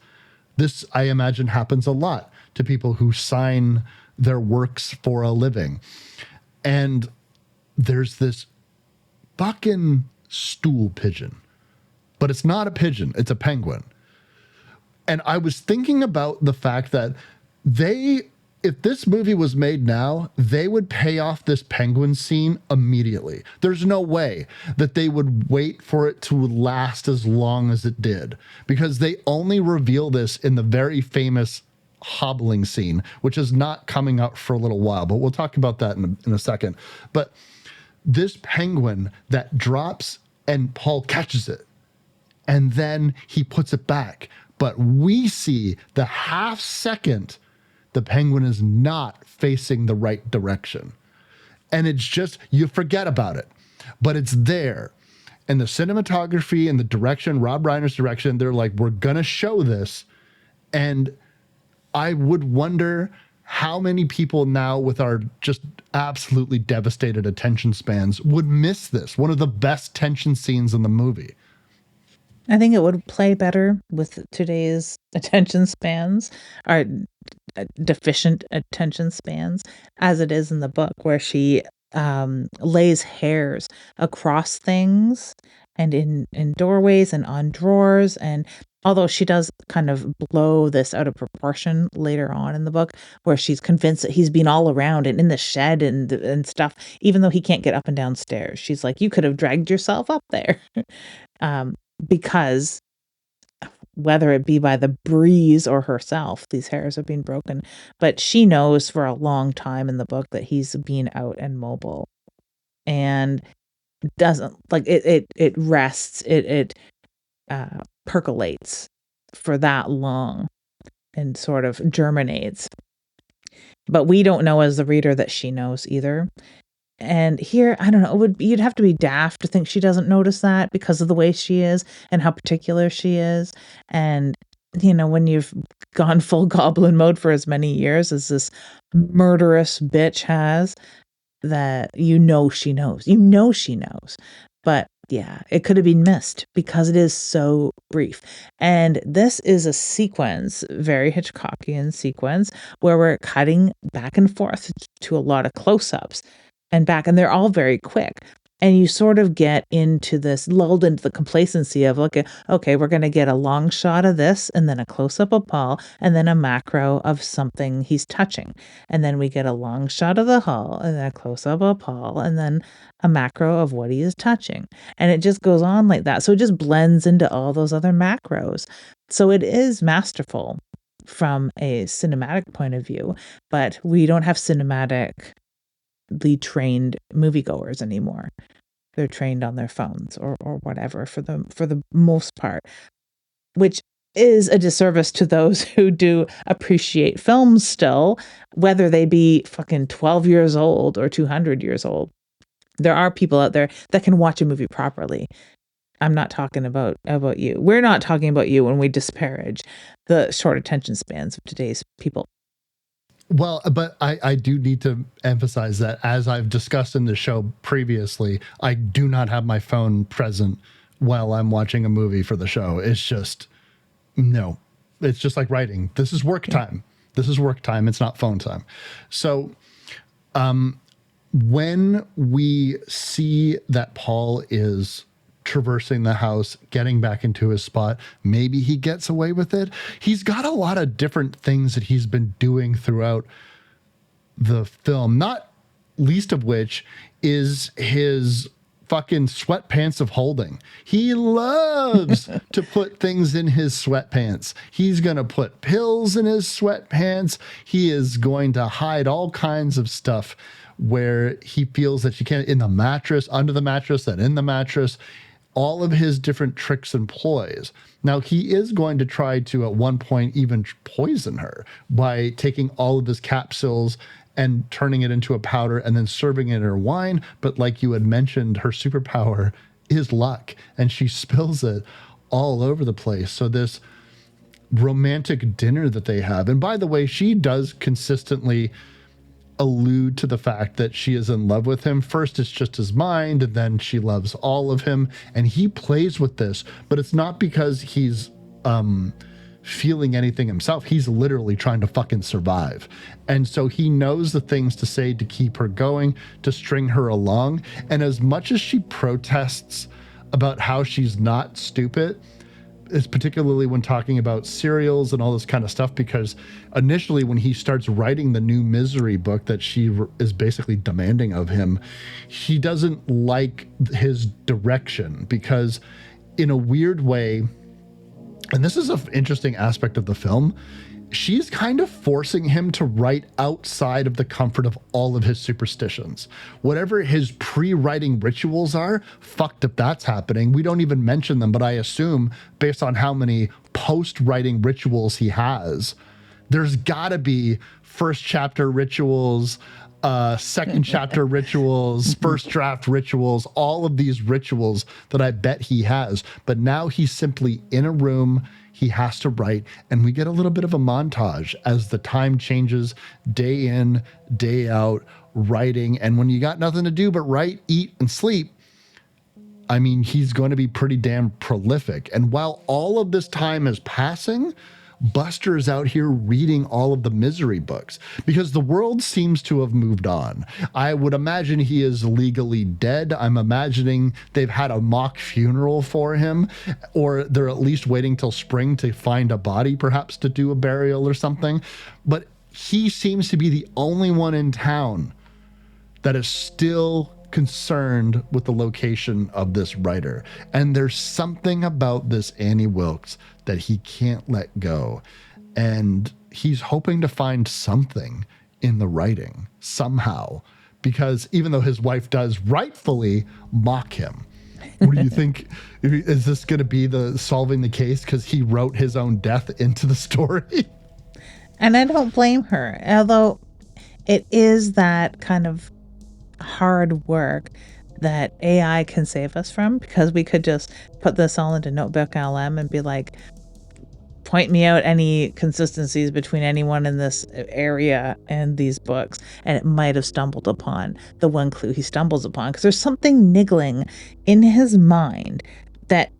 this, I imagine, happens a lot to people who sign their works for a living. And there's this fucking stool pigeon, but it's not a pigeon, it's a penguin. And I was thinking about the fact that if this movie was made now, they would pay off this penguin scene immediately. There's no way that they would wait for it to last as long as it did, because they only reveal this in the very famous hobbling scene, which is not coming out for a little while, but we'll talk about that in a second. But this penguin that drops and Paul catches it, and then he puts it back. But we see the half second the penguin is not facing the right direction. And it's just, you forget about it, but it's there. And the cinematography and the direction, Rob Reiner's direction, they're like, we're going to show this. And I would wonder how many people now with our just absolutely devastated attention spans would miss this, one of the best tension scenes in the movie. I think it would play better with today's attention spans, or deficient attention spans, as it is in the book, where she lays hairs across things and in doorways and on drawers. And although she does kind of blow this out of proportion later on in the book, where she's convinced that he's been all around and in the shed and stuff, even though he can't get up and down stairs. She's like, you could have dragged yourself up there. Because whether it be by the breeze or herself, these hairs have been broken. But she knows for a long time in the book that he's been out and mobile, and doesn't like it. It rests. It percolates for that long and sort of germinates. But we don't know as the reader that she knows either. And here, I don't know, you'd have to be daft to think she doesn't notice that because of the way she is and how particular she is. And, when you've gone full goblin mode for as many years as this murderous bitch has, that she knows. She knows. But yeah, it could have been missed because it is so brief. And this is a sequence, very Hitchcockian sequence, where we're cutting back and forth to a lot of close-ups and back, and they're all very quick. And you sort of get into this, lulled into the complacency of, okay, we're going to get a long shot of this, and then a close-up of Paul, and then a macro of something he's touching. And then we get a long shot of the hull, and then a close-up of Paul, and then a macro of what he is touching. And it just goes on like that. So it just blends into all those other macros. So it is masterful from a cinematic point of view, but we don't have cinematic trained moviegoers anymore. They're trained on their phones or whatever for the most part, which is a disservice to those who do appreciate films still, whether they be fucking 12 years old or 200 years old. There are people out there that can watch a movie properly. I'm not talking about you. We're not talking about you when we disparage the short attention spans of today's people. Well, but I do need to emphasize that, as I've discussed in the show previously, I do not have my phone present while I'm watching a movie for the show. It's just, no. It's just like writing. This is work time. This is work time. It's not phone time. So when we see that Paul is traversing the house, getting back into his spot, maybe he gets away with it. He's got a lot of different things that he's been doing throughout the film, not least of which is his fucking sweatpants of holding. He loves to put things in his sweatpants. He's going to put pills in his sweatpants. He is going to hide all kinds of stuff where he feels that you can't, in the mattress, under the mattress, and in the mattress. All of his different tricks and ploys. Now, he is going to try to, at one point, even poison her by taking all of his capsules and turning it into a powder and then serving it in her wine. But like you had mentioned, her superpower is luck, and she spills it all over the place. So this romantic dinner that they have, and by the way, she does consistently allude to the fact that she is in love with him. First, it's just his mind, and then she loves all of him, and he plays with this, but it's not because he's feeling anything himself. He's literally trying to fucking survive. And so he knows the things to say to keep her going, to string her along. And as much as she protests about how she's not stupid, is particularly when talking about serials and all this kind of stuff, because initially when he starts writing the new Misery book that she is basically demanding of him, he doesn't like his direction, because in a weird way, and this is an interesting aspect of the film, she's kind of forcing him to write outside of the comfort of all of his superstitions. Whatever his pre-writing rituals are, fucked if that's happening. We don't even mention them, but I assume, based on how many post-writing rituals he has, there's gotta be first chapter rituals, second chapter rituals, first draft rituals, all of these rituals that I bet he has. But now he's simply in a room, he has to write, and we get a little bit of a montage as the time changes, day in, day out, writing. And when you got nothing to do but write, eat, and sleep, I mean, he's going to be pretty damn prolific. And while all of this time is passing, Buster is out here reading all of the Misery books, because the world seems to have moved on. I would imagine he is legally dead. I'm imagining they've had a mock funeral for him, or they're at least waiting till spring to find a body, perhaps to do a burial or something. But he seems to be the only one in town that is still concerned with the location of this writer. And there's something about this Annie Wilkes that he can't let go. And he's hoping to find something in the writing somehow, because even though his wife does rightfully mock him. What do you think? Is this going to be the solving the case because he wrote his own death into the story? And I don't blame her, although it is that kind of hard work that AI can save us from, because we could just put this all into Notebook LM and be like, point me out any consistencies between anyone in this area and these books, and it might have stumbled upon the one clue he stumbles upon, because there's something niggling in his mind that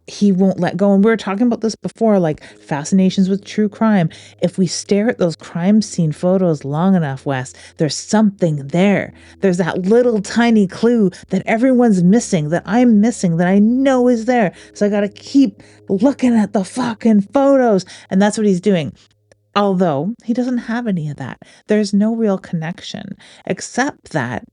he won't let go. And we were talking about this before, like fascinations with true crime. If we stare at those crime scene photos long enough, Wes, there's something there. There's that little tiny clue that everyone's missing, that I'm missing, that I know is there. So I got to keep looking at the fucking photos. And that's what he's doing. Although he doesn't have any of that. There's no real connection, except that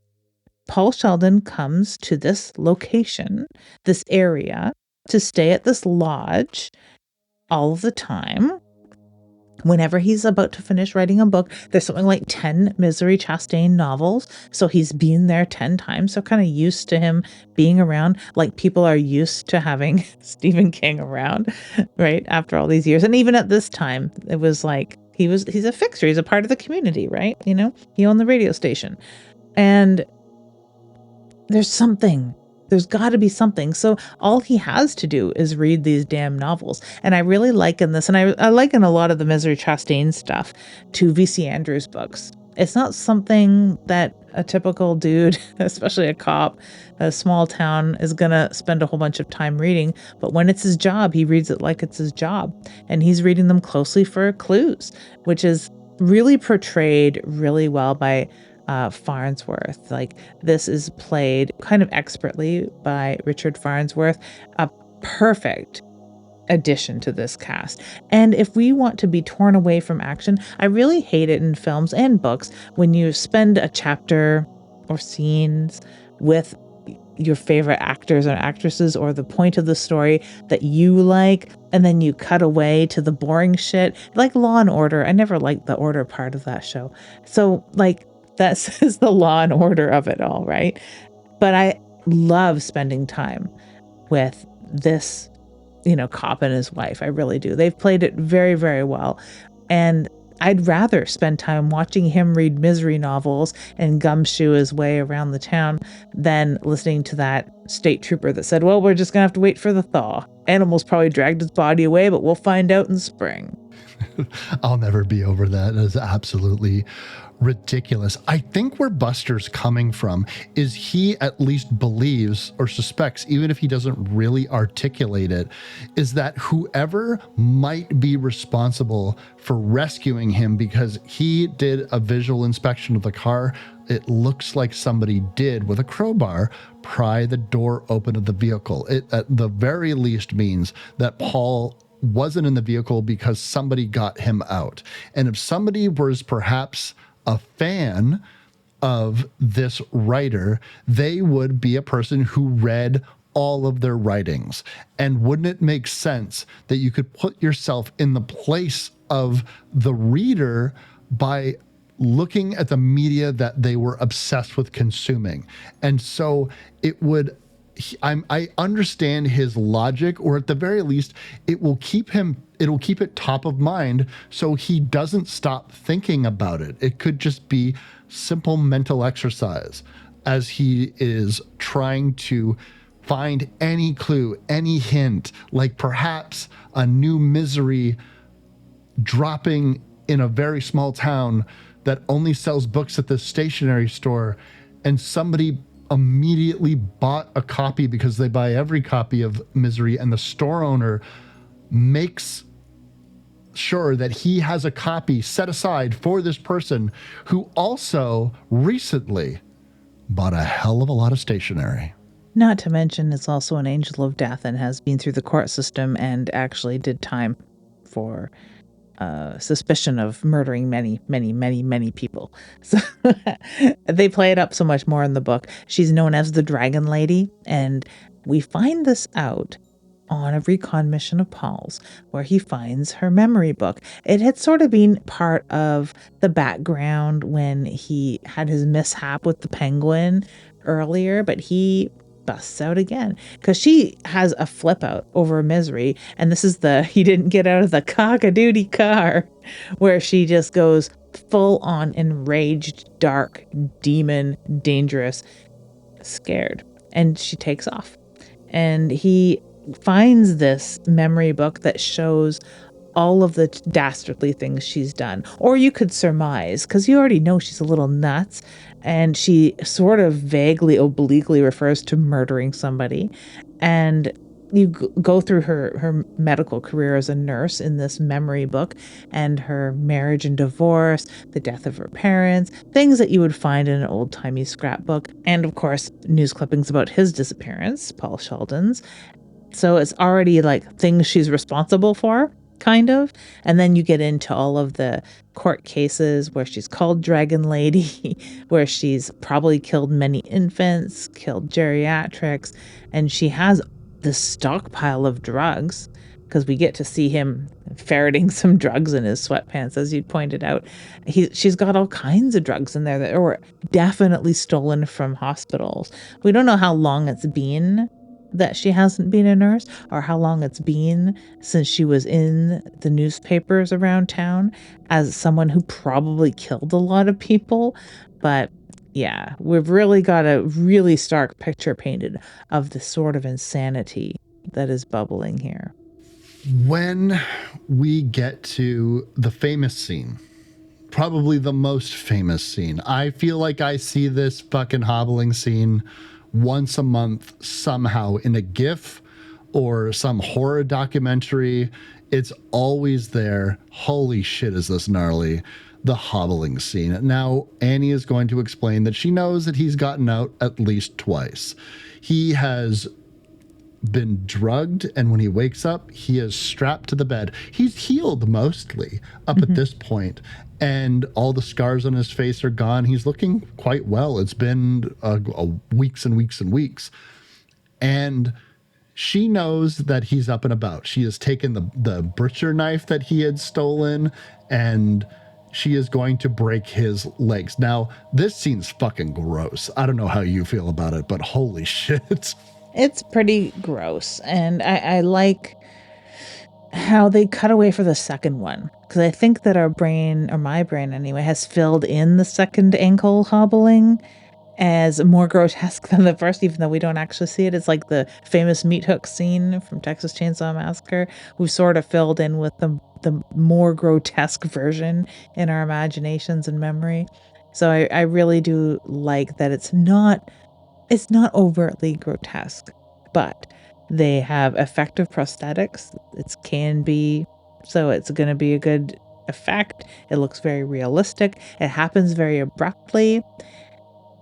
Paul Sheldon comes to this location, this area, to stay at this lodge all of the time. Whenever he's about to finish writing a book, there's something like 10 Misery Chastain novels. So he's been there 10 times. So kind of used to him being around, like people are used to having Stephen King around, right? After all these years. And even at this time, it was like, he's a fixture. He's a part of the community, right? You know, he owned the radio station. And there's got to be something. So all he has to do is read these damn novels. And I really liken this, and I liken a lot of the Misery Chastain stuff to V.C. Andrews' books. It's not something that a typical dude, especially a cop, a small town, is going to spend a whole bunch of time reading. But when it's his job, he reads it like it's his job. And he's reading them closely for clues, which is really portrayed really well by Farnsworth. Like, this is played kind of expertly by Richard Farnsworth, a perfect addition to this cast. And if we want to be torn away from action, I really hate it in films and books when you spend a chapter or scenes with your favorite actors or actresses or the point of the story that you like, and then you cut away to the boring shit, like Law and Order. I never liked the order part of that show. So like, that says the law and order of it all, right? But I love spending time with this, cop and his wife. I really do. They've played it very, very well. And I'd rather spend time watching him read misery novels and gumshoe his way around the town than listening to that state trooper that said, well, we're just going to have to wait for the thaw. Animals probably dragged his body away, but we'll find out in spring. I'll never be over that. That is absolutely ridiculous. I think where Buster's coming from is he at least believes or suspects, even if he doesn't really articulate it, is that whoever might be responsible for rescuing him, because he did a visual inspection of the car, it looks like somebody did with a crowbar pry the door open of the vehicle. It at the very least means that Paul wasn't in the vehicle because somebody got him out. And if somebody was perhaps a fan of this writer, they would be a person who read all of their writings. And wouldn't it make sense that you could put yourself in the place of the reader by looking at the media that they were obsessed with consuming? And so it would, I understand his logic, or at the very least, it'll keep it top of mind so he doesn't stop thinking about it. It could just be simple mental exercise as he is trying to find any clue, any hint, like perhaps a new misery dropping in a very small town that only sells books at the stationery store, and somebody immediately bought a copy because they buy every copy of Misery, and the store owner makes sure that he has a copy set aside for this person who also recently bought a hell of a lot of stationery. Not to mention, it's also an angel of death and has been through the court system and actually did time for suspicion of murdering many, many, many, many people. So they play it up so much more in the book. She's known as the Dragon Lady, and we find this out on a recon mission of Paul's, where he finds her memory book. It had sort of been part of the background when he had his mishap with the penguin earlier, but he busts out again because she has a flip out over Misery, and this is the he didn't get out of the cock-a-doodie car, where she just goes full on enraged, dark, demon, dangerous, scared, and she takes off. And he finds this memory book that shows all of the dastardly things she's done. Or you could surmise, because you already know she's a little nuts, and she sort of vaguely, obliquely refers to murdering somebody. And you go through her medical career as a nurse in this memory book, and her marriage and divorce, the death of her parents, things that you would find in an old-timey scrapbook. And of course, news clippings about his disappearance, Paul Sheldon's. So it's already like things she's responsible for, kind of. And then you get into all of the court cases where she's called Dragon Lady, where she's probably killed many infants, killed geriatrics, and she has this stockpile of drugs, because we get to see him ferreting some drugs in his sweatpants, as you pointed out. She's got all kinds of drugs in there that were definitely stolen from hospitals. We don't know how long it's been that she hasn't been a nurse, or how long it's been since she was in the newspapers around town as someone who probably killed a lot of people. But yeah, we've really got a really stark picture painted of the sort of insanity that is bubbling here. When we get to the famous scene, probably the most famous scene, I feel like I see this fucking hobbling scene once a month somehow in a GIF or some horror documentary. It's always there. Holy shit, is this gnarly. The hobbling scene. Now, Annie is going to explain that she knows that he's gotten out at least twice. He has been drugged, and when he wakes up, he is strapped to the bed. He's healed mostly up at this point, and all the scars on his face are gone. He's looking quite well. It's been weeks and weeks and weeks. And she knows that he's up and about. She has taken the butcher knife that he had stolen, and she is going to break his legs. Now, this scene's fucking gross. I don't know how you feel about it, but holy shit. It's pretty gross. And I like how they cut away for the second one, because I think that our brain, or my brain anyway, has filled in the second ankle hobbling as more grotesque than the first, even though we don't actually see it. It's like the famous meat hook scene from Texas Chainsaw Massacre. We've sort of filled in with the more grotesque version in our imaginations and memory. So I really do like that it's not overtly grotesque, but they have effective prosthetics. It can be, so it's going to be a good effect. It looks very realistic. It happens very abruptly.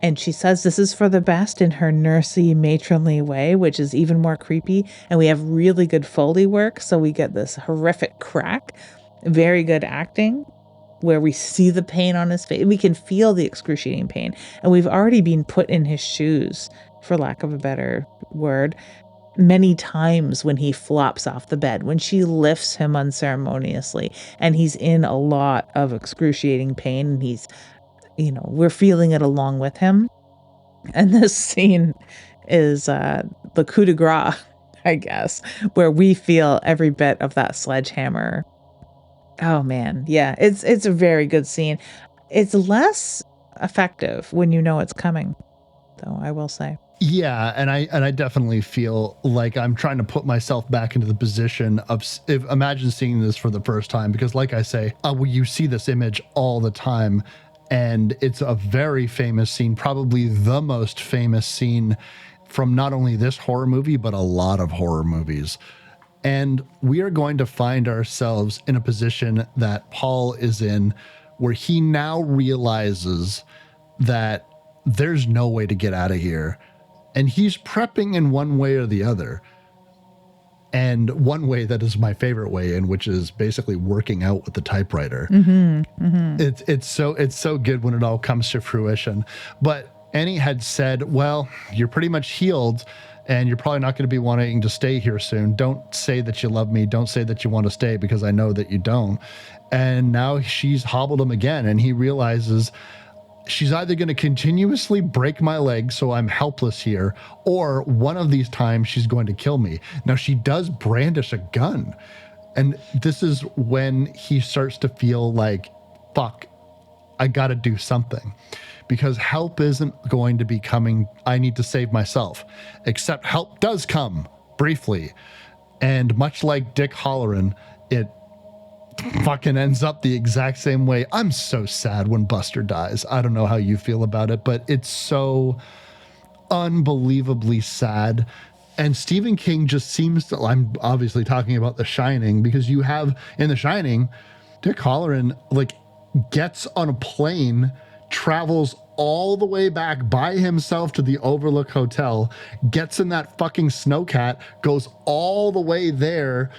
And she says this is for the best in her nursey, matronly way, which is even more creepy. And we have really good Foley work. So we get this horrific crack, very good acting, where we see the pain on his face. We can feel the excruciating pain. And we've already been put in his shoes, for lack of a better word, many times when he flops off the bed, when she lifts him unceremoniously, and he's in a lot of excruciating pain, and he's, we're feeling it along with him. And this scene is the coup de grace, I guess, where we feel every bit of that sledgehammer. Oh man, yeah, it's a very good scene. It's less effective when you know it's coming, though, I will say. Yeah, and I definitely feel like I'm trying to put myself back into the position of imagine seeing this for the first time, because like I say, you see this image all the time, and it's a very famous scene, probably the most famous scene from not only this horror movie, but a lot of horror movies. And we are going to find ourselves in a position that Paul is in, where he now realizes that there's no way to get out of here. And he's prepping in one way or the other. And one way that is my favorite way, in which is basically working out with the typewriter. It's so good when it all comes to fruition. But Annie had said, well, you're pretty much healed and you're probably not going to be wanting to stay here soon. Don't say that you love me. Don't say that you want to stay, because I know that you don't. And now she's hobbled him again, and he realizes she's either going to continuously break my leg so I'm helpless here, or one of these times she's going to kill me. Now, she does brandish a gun, and this is when he starts to feel like, fuck, I got to do something, because help isn't going to be coming. I need to save myself, except help does come briefly. And much like Dick Halloran, it fucking ends up the exact same way. I'm so sad when Buster dies. I don't know how you feel about it, but it's so unbelievably sad. And Stephen King just seems to, I'm obviously talking about The Shining, because you have in The Shining, Dick Halloran like gets on a plane, travels all the way back by himself to the Overlook Hotel, gets in that fucking snowcat, goes all the way there,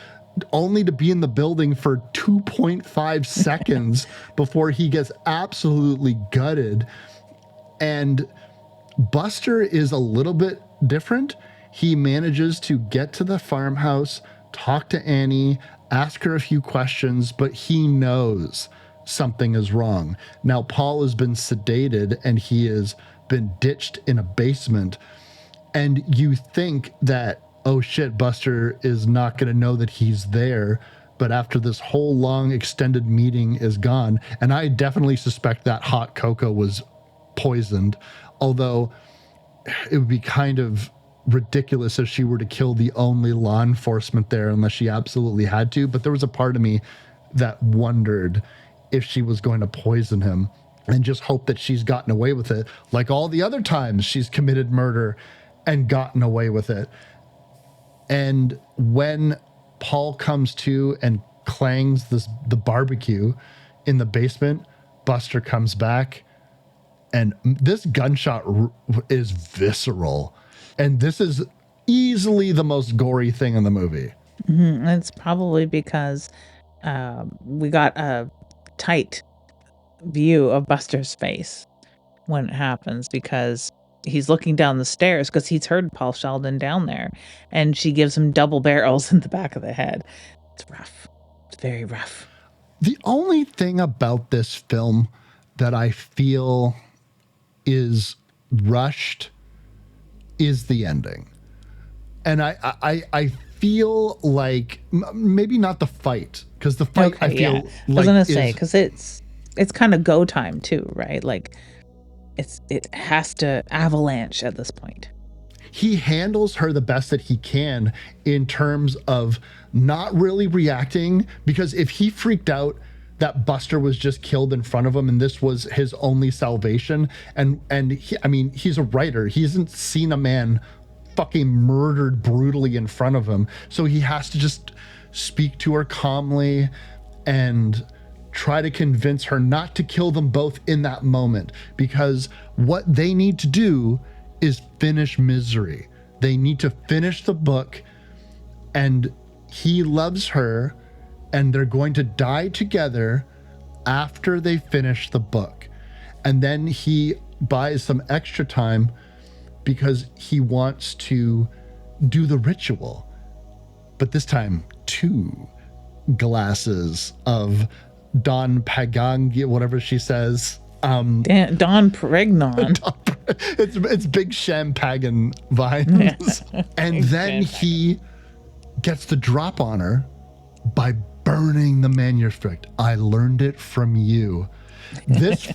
only to be in the building for 2.5 seconds before he gets absolutely gutted. And Buster is a little bit different. He manages to get to the farmhouse, talk to Annie, ask her a few questions, but he knows something is wrong. Now, Paul has been sedated and he has been ditched in a basement. And you think that, oh shit, Buster is not going to know that he's there. But after this whole long extended meeting is gone, and I definitely suspect that hot cocoa was poisoned, although it would be kind of ridiculous if she were to kill the only law enforcement there unless she absolutely had to. But there was a part of me that wondered if she was going to poison him, and just hope that she's gotten away with it like all the other times she's committed murder and gotten away with it. And when Paul comes to and clangs the barbecue in the basement, Buster comes back, and this gunshot is visceral. And this is easily the most gory thing in the movie. It's probably because we got a tight view of Buster's face when it happens, because he's looking down the stairs because he's heard Paul Sheldon down there, and she gives him double barrels in the back of the head. It's rough. It's very rough. The only thing about this film that I feel is rushed is the ending. And I feel like maybe not the fight, because the fight, okay, I feel like I was gonna say, because it's kind of go time too, right? Like it has to avalanche at this point. He handles her the best that he can in terms of not really reacting, because if he freaked out that Buster was just killed in front of him and this was his only salvation, and he, I mean, he's a writer. He hasn't seen a man fucking murdered brutally in front of him. So he has to just speak to her calmly and try to convince her not to kill them both in that moment, because what they need to do is finish Misery. They need to finish the book, and he loves her, and they're going to die together after they finish the book. And then he buys some extra time because he wants to do the ritual. But this time, 2 glasses of Dom Perignon, whatever she says. Dom Perignon. It's big champagne vines. And then he gets the drop on her by burning the manuscript. I learned it from you. This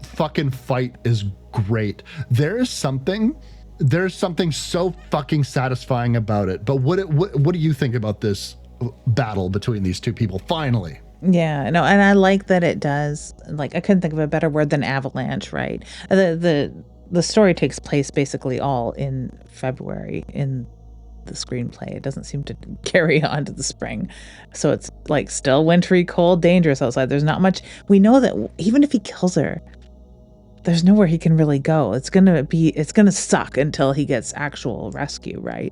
fucking fight is great. There's something so fucking satisfying about it. But what do you think about this battle between these two people finally? Yeah, no, and I like that it does, like, I couldn't think of a better word than avalanche, right? The story takes place basically all in February in the screenplay. It doesn't seem to carry on to the spring. So it's like still wintry, cold, dangerous outside. There's not much. We know that even if he kills her, there's nowhere he can really go. It's going to suck until he gets actual rescue, right?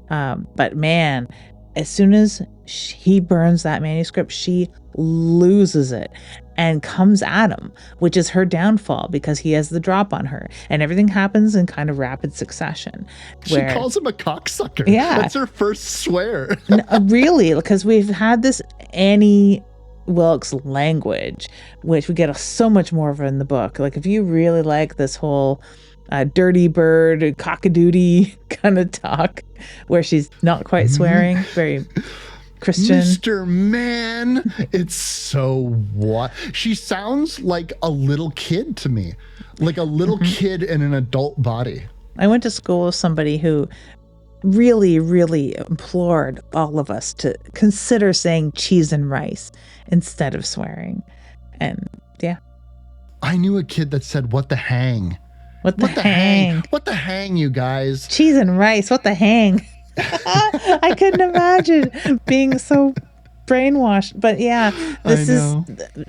But man, as soon as he burns that manuscript, she loses it and comes at him, which is her downfall because he has the drop on her, and everything happens in kind of rapid succession. She calls him a cocksucker. Yeah. That's her first swear. Really, because we've had this Annie Wilkes language, which we get so much more of in the book. Like, if you really like this whole dirty bird, cockadoodie kind of talk, where she's not quite swearing, very Christian. Mr. Man, it's so what? She sounds like a little kid to me, like a little kid in an adult body. I went to school with somebody who really, really implored all of us to consider saying cheese and rice instead of swearing. And yeah. I knew a kid that said, what the hang? What the hang? What the hang, you guys? Cheese and rice, what the hang? I couldn't imagine being so brainwashed. But yeah, this is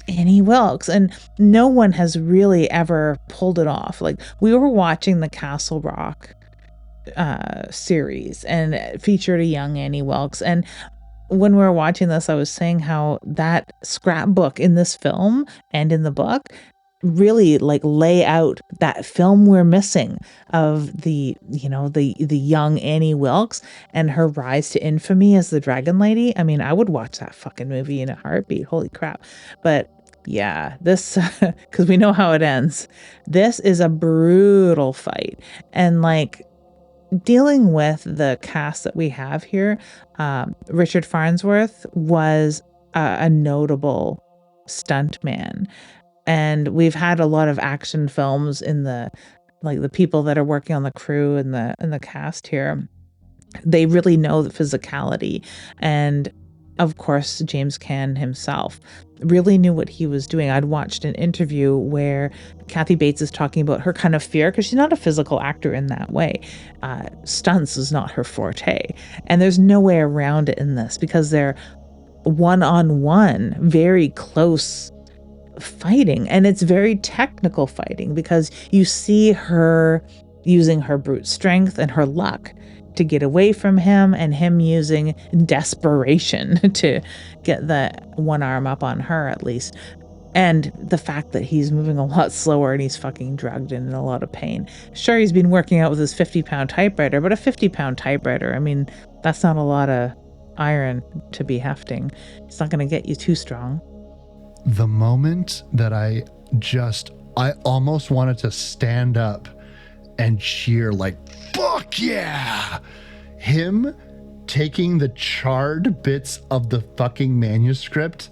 Annie Wilkes, and no one has really ever pulled it off. Like, we were watching the Castle Rock series, and it featured a young Annie Wilkes, and when we were watching this, I was saying how that scrapbook in this film and in the book really like lay out that film we're missing of the young Annie Wilkes and her rise to infamy as the Dragon Lady. I mean, I would watch that fucking movie in a heartbeat. Holy crap. But yeah, this, because we know how it ends. This is a brutal fight. And like, dealing with the cast that we have here, Richard Farnsworth was a notable stuntman. And we've had a lot of action films in the people that are working on the crew and the cast here. They really know the physicality. And of course, James Caan himself really knew what he was doing. I'd watched an interview where Kathy Bates is talking about her kind of fear, because she's not a physical actor in that way. Stunts is not her forte. And there's no way around it in this, because they're one-on-one, very close fighting, and it's very technical fighting, because you see her using her brute strength and her luck to get away from him, and him using desperation to get the one arm up on her at least. And the fact that he's moving a lot slower and he's fucking drugged and in a lot of pain. Sure, he's been working out with his 50-pound typewriter, but a 50-pound typewriter, I mean, that's not a lot of iron to be hefting. It's not going to get you too strong. The moment that I almost wanted to stand up and cheer like, fuck yeah! Him taking the charred bits of the fucking manuscript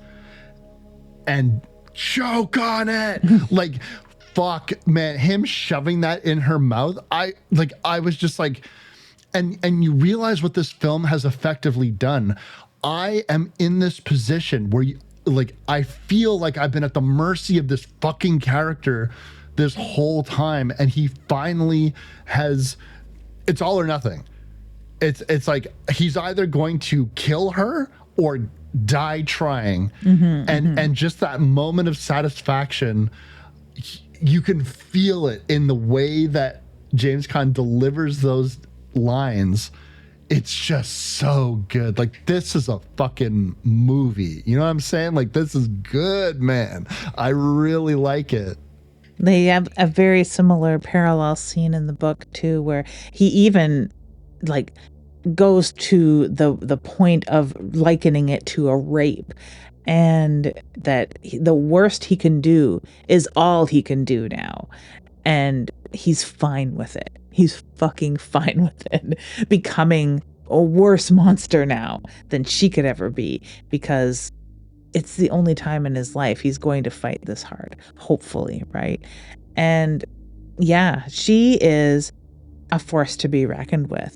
and choke on it. Like, fuck, man, him shoving that in her mouth. I was just like, and you realize what this film has effectively done. I am in this position where I feel like I've been at the mercy of this fucking character this whole time, and he finally has. It's all or nothing. It's like he's either going to kill her or die trying, and just that moment of satisfaction, you can feel it in the way that James Caan delivers those lines. It's just so good. Like, this is a fucking movie. You know what I'm saying? Like, this is good, man. I really like it. They have a very similar parallel scene in the book too, where he even like goes to the point of likening it to a rape, and that the worst he can do is all he can do now, and he's fine with it. He's fucking fine with it, becoming a worse monster now than she could ever be, because it's the only time in his life he's going to fight this hard, hopefully, right? And yeah, she is a force to be reckoned with.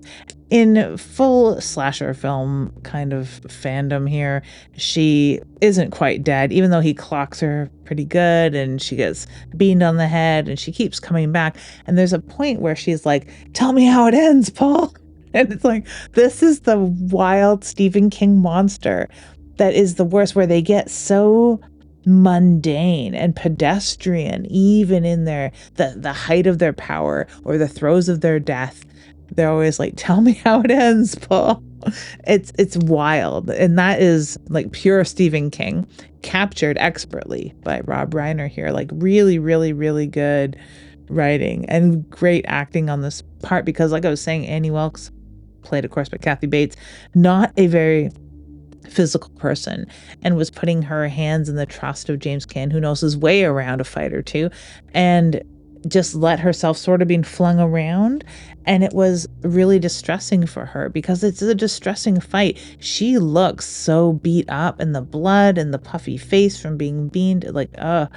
In full slasher film kind of fandom here, she isn't quite dead, even though he clocks her pretty good and she gets beamed on the head and she keeps coming back. And there's a point where she's like, tell me how it ends, Paul. And it's like, this is the wild Stephen King monster that is the worst, where they get so mundane and pedestrian, even in the height of their power or the throes of their death, they're always like, tell me how it ends, Paul. It's wild. And that is like pure Stephen King, captured expertly by Rob Reiner here. Like really, really, really good writing and great acting on this part, because like I was saying, Annie Wilkes, played of course by Kathy Bates, not a very physical person, and was putting her hands in the trust of James Caan, who knows his way around a fight or two, and just let herself sort of being flung around. And it was really distressing for her, because it's a distressing fight. She looks so beat up, and the blood and the puffy face from being beamed, like, and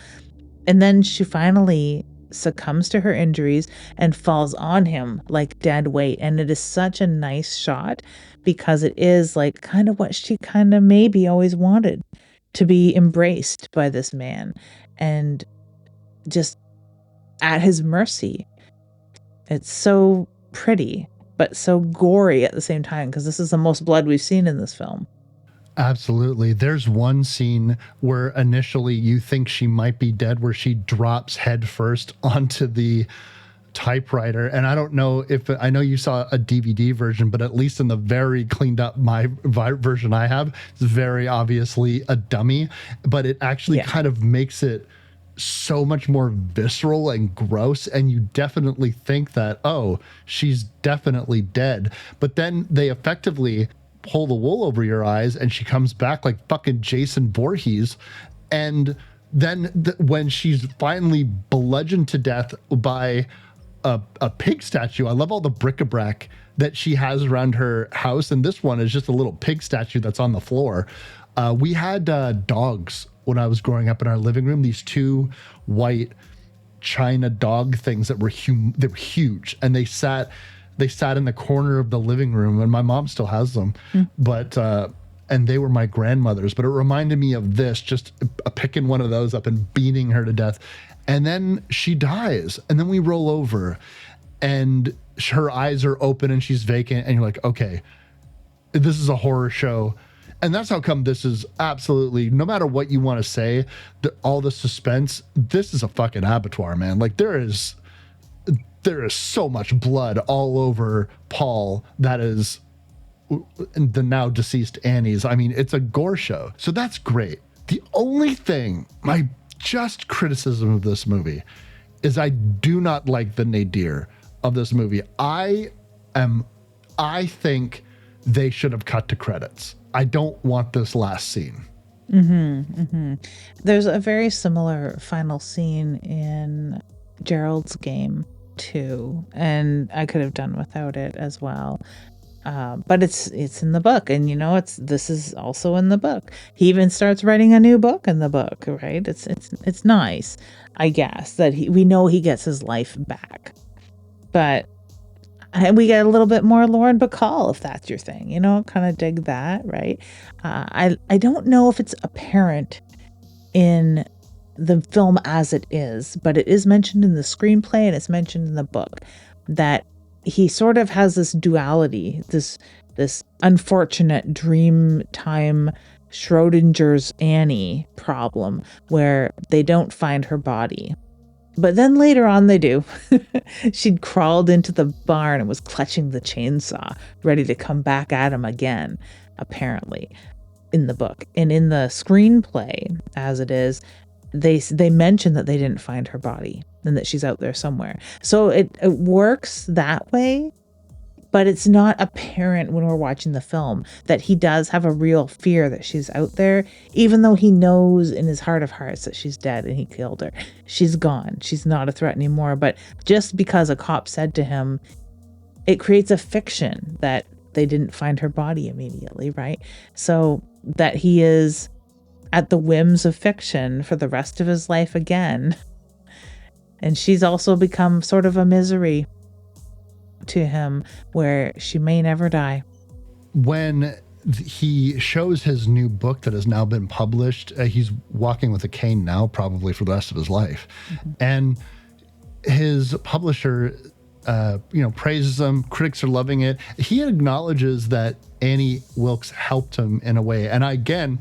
then she finally succumbs to her injuries and falls on him like dead weight. And it is such a nice shot, because it is like kind of what she kind of maybe always wanted, to be embraced by this man and just at his mercy. It's so pretty, but so gory at the same time, because this is the most blood we've seen in this film. Absolutely. There's one scene where initially you think she might be dead, where she drops head first onto the typewriter. And I don't know if, I know you saw a DVD version, but at least in the very cleaned up version I have, it's very obviously a dummy, but it actually kind of makes it so much more visceral and gross, and you definitely think that, oh, she's definitely dead. But then they effectively pull the wool over your eyes, and she comes back like fucking Jason Voorhees. And then when she's finally bludgeoned to death by a pig statue, I love all the bric-a-brac that she has around her house, and this one is just a little pig statue that's on the floor. We had dogs when I was growing up in our living room, these two white China dog things that were they were huge, and they sat in the corner of the living room, and my mom still has them. But and they were my grandmother's, but it reminded me of this, just picking one of those up and beating her to death. And then she dies, and then we roll over, and her eyes are open and she's vacant, and you're like, okay, this is a horror show. And that's how come this is absolutely, no matter what you want to say, all the suspense, this is a fucking abattoir, man. Like there is so much blood all over Paul that is the now deceased Annie's. I mean, it's a gore show. So that's great. The only thing, my just criticism of this movie, is I do not like the nadir of this movie. I think they should have cut to credits. I don't want this last scene. There's a very similar final scene in Gerald's Game too, and I could have done without it as well. But it's in the book, and this is also in the book. He even starts writing a new book in the book, right? It's nice, I guess, that we know he gets his life back, but. And we get a little bit more Lauren Bacall, if that's your thing, kind of dig that, right? I don't know if it's apparent in the film as it is, but it is mentioned in the screenplay and it's mentioned in the book that he sort of has this duality, this unfortunate dream time Schrodinger's Annie problem where they don't find her body. But then later on they do. She'd crawled into the barn and was clutching the chainsaw, ready to come back at him again, apparently, in the book. And in the screenplay, as it is, they mention that they didn't find her body and that she's out there somewhere. So it works that way, but it's not apparent when we're watching the film that he does have a real fear that she's out there, even though he knows in his heart of hearts that she's dead and he killed her. She's gone. She's not a threat anymore. But just because a cop said to him, it creates a fiction that they didn't find her body immediately, right? So that he is at the whims of fiction for the rest of his life again. And she's also become sort of a misery to him where she may never die. When he shows his new book that has now been published, he's walking with a cane now, probably for the rest of his life. And his publisher, praises him. Critics are loving it. He acknowledges that Annie Wilkes helped him in a way. And again,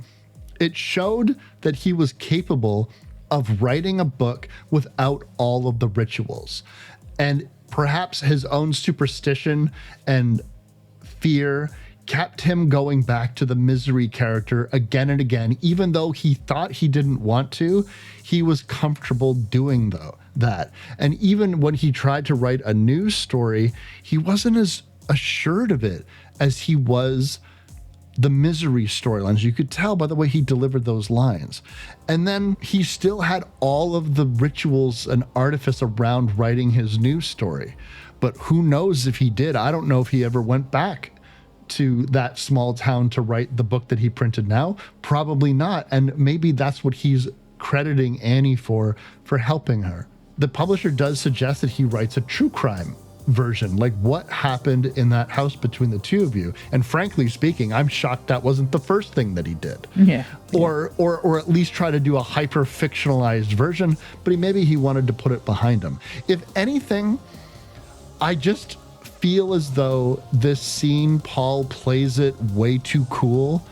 it showed that he was capable of writing a book without all of the rituals. And perhaps his own superstition and fear kept him going back to the Misery character again and again. Even though he thought he didn't want to, he was comfortable doing that. And even when he tried to write a new story, he wasn't as assured of it as he was the Misery storylines. You could tell by the way he delivered those lines. And then he still had all of the rituals and artifice around writing his new story. But who knows if he did? I don't know if he ever went back to that small town to write the book that he printed now. Probably not. And maybe that's what he's crediting Annie for helping her. The publisher does suggest that he writes a true crime version, like what happened in that house between the two of you. And frankly speaking, I'm shocked that wasn't the first thing that he did. Yeah. Or at least try to do a hyper fictionalized version, but maybe he wanted to put it behind him. If anything, I just feel as though this scene, Paul plays it way too cool.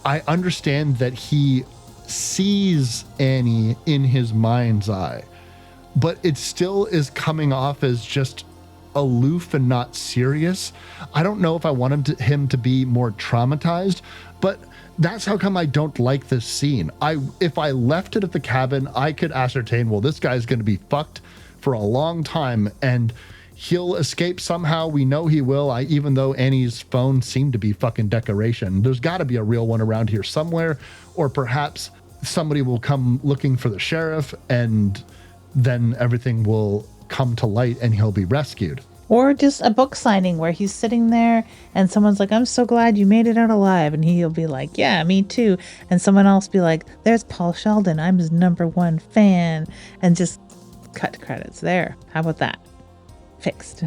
I understand that he sees Annie in his mind's eye, but it still is coming off as just aloof and not serious. I don't know if I want him to be more traumatized, but that's how come I don't like this scene. If I left it at the cabin, I could ascertain, well, this guy's going to be fucked for a long time and he'll escape somehow. We know he will. Even though Annie's phone seemed to be fucking decoration, there's got to be a real one around here somewhere, or perhaps somebody will come looking for the sheriff and then everything will come to light and he'll be rescued. Or just a book signing where he's sitting there and someone's like, I'm so glad you made it out alive. And he'll be like, yeah, me too. And someone else be like, there's Paul Sheldon. I'm his #1 fan. And just cut credits there. How about that? Fixed.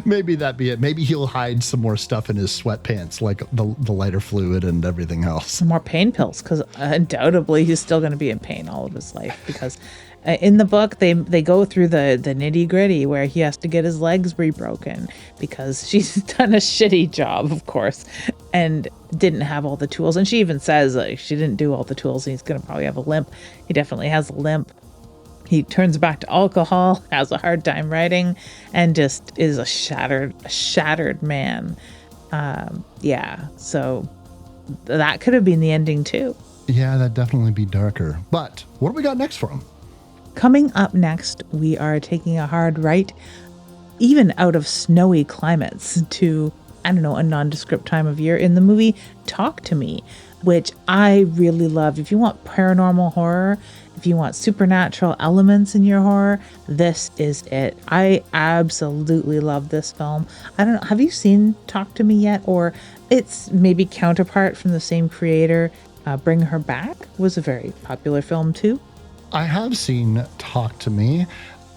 Maybe that be it. Maybe he'll hide some more stuff in his sweatpants, like the lighter fluid and everything else. Some more pain pills, because undoubtedly he's still going to be in pain all of his life. Because in the book, they go through the nitty gritty where he has to get his legs rebroken because she's done a shitty job, of course, and didn't have all the tools. And she even says she didn't do all the tools and he's going to probably have a limp. He definitely has a limp. He turns back to alcohol, has a hard time writing, and just is a shattered man. So that could have been the ending too. Yeah, that'd definitely be darker. But what do we got next for him? Coming up next, we are taking a hard right, even out of snowy climates, to, a nondescript time of year in the movie Talk to Me, which I really love. If you want paranormal horror, if you want supernatural elements in your horror, this is it. I absolutely love this film. I don't know, have you seen Talk to Me yet? Or its maybe counterpart from the same creator, Bring Her Back, was a very popular film too. I have seen Talk to Me.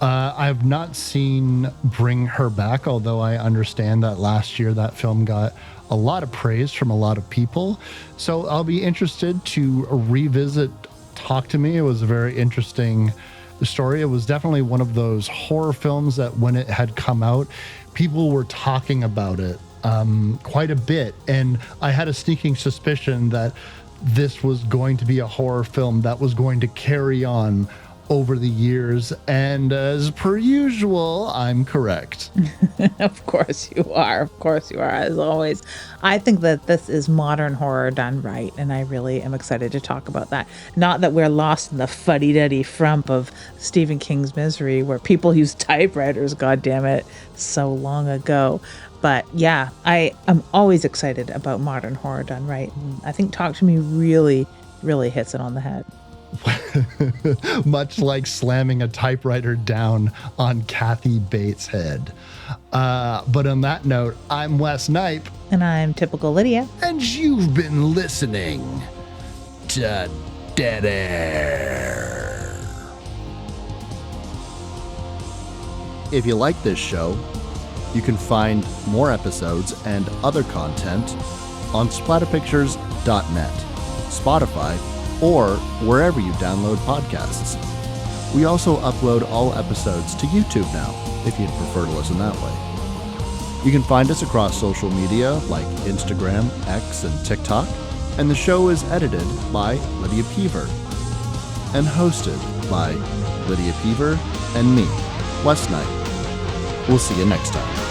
I have not seen Bring Her Back, although I understand that last year that film got a lot of praise from a lot of people. So I'll be interested to revisit Talk to Me. It was a very interesting story. It was definitely one of those horror films that when it had come out, people were talking about it quite a bit. And I had a sneaking suspicion that this was going to be a horror film that was going to carry on over the years. And as per usual, I'm correct. Of course you are. Of course you are, as always. I think that this is modern horror done right, and I really am excited to talk about that. Not that we're lost in the fuddy-duddy frump of Stephen King's Misery, where people used typewriters, goddammit, so long ago. But yeah, I am always excited about modern horror done right. And I think Talk to Me really, really hits it on the head. Much like slamming a typewriter down on Kathy Bates' head. But on that note, I'm Wes Knipe. And I'm Typical Lydia. And you've been listening to Dead Air. If you like this show, you can find more episodes and other content on splatterpictures.net, Spotify, or wherever you download podcasts. We also upload all episodes to YouTube now, if you'd prefer to listen that way. You can find us across social media like Instagram, X, and TikTok, and the show is edited by Lydia Peaver and hosted by Lydia Peaver and me, Wes Knight. We'll see you next time.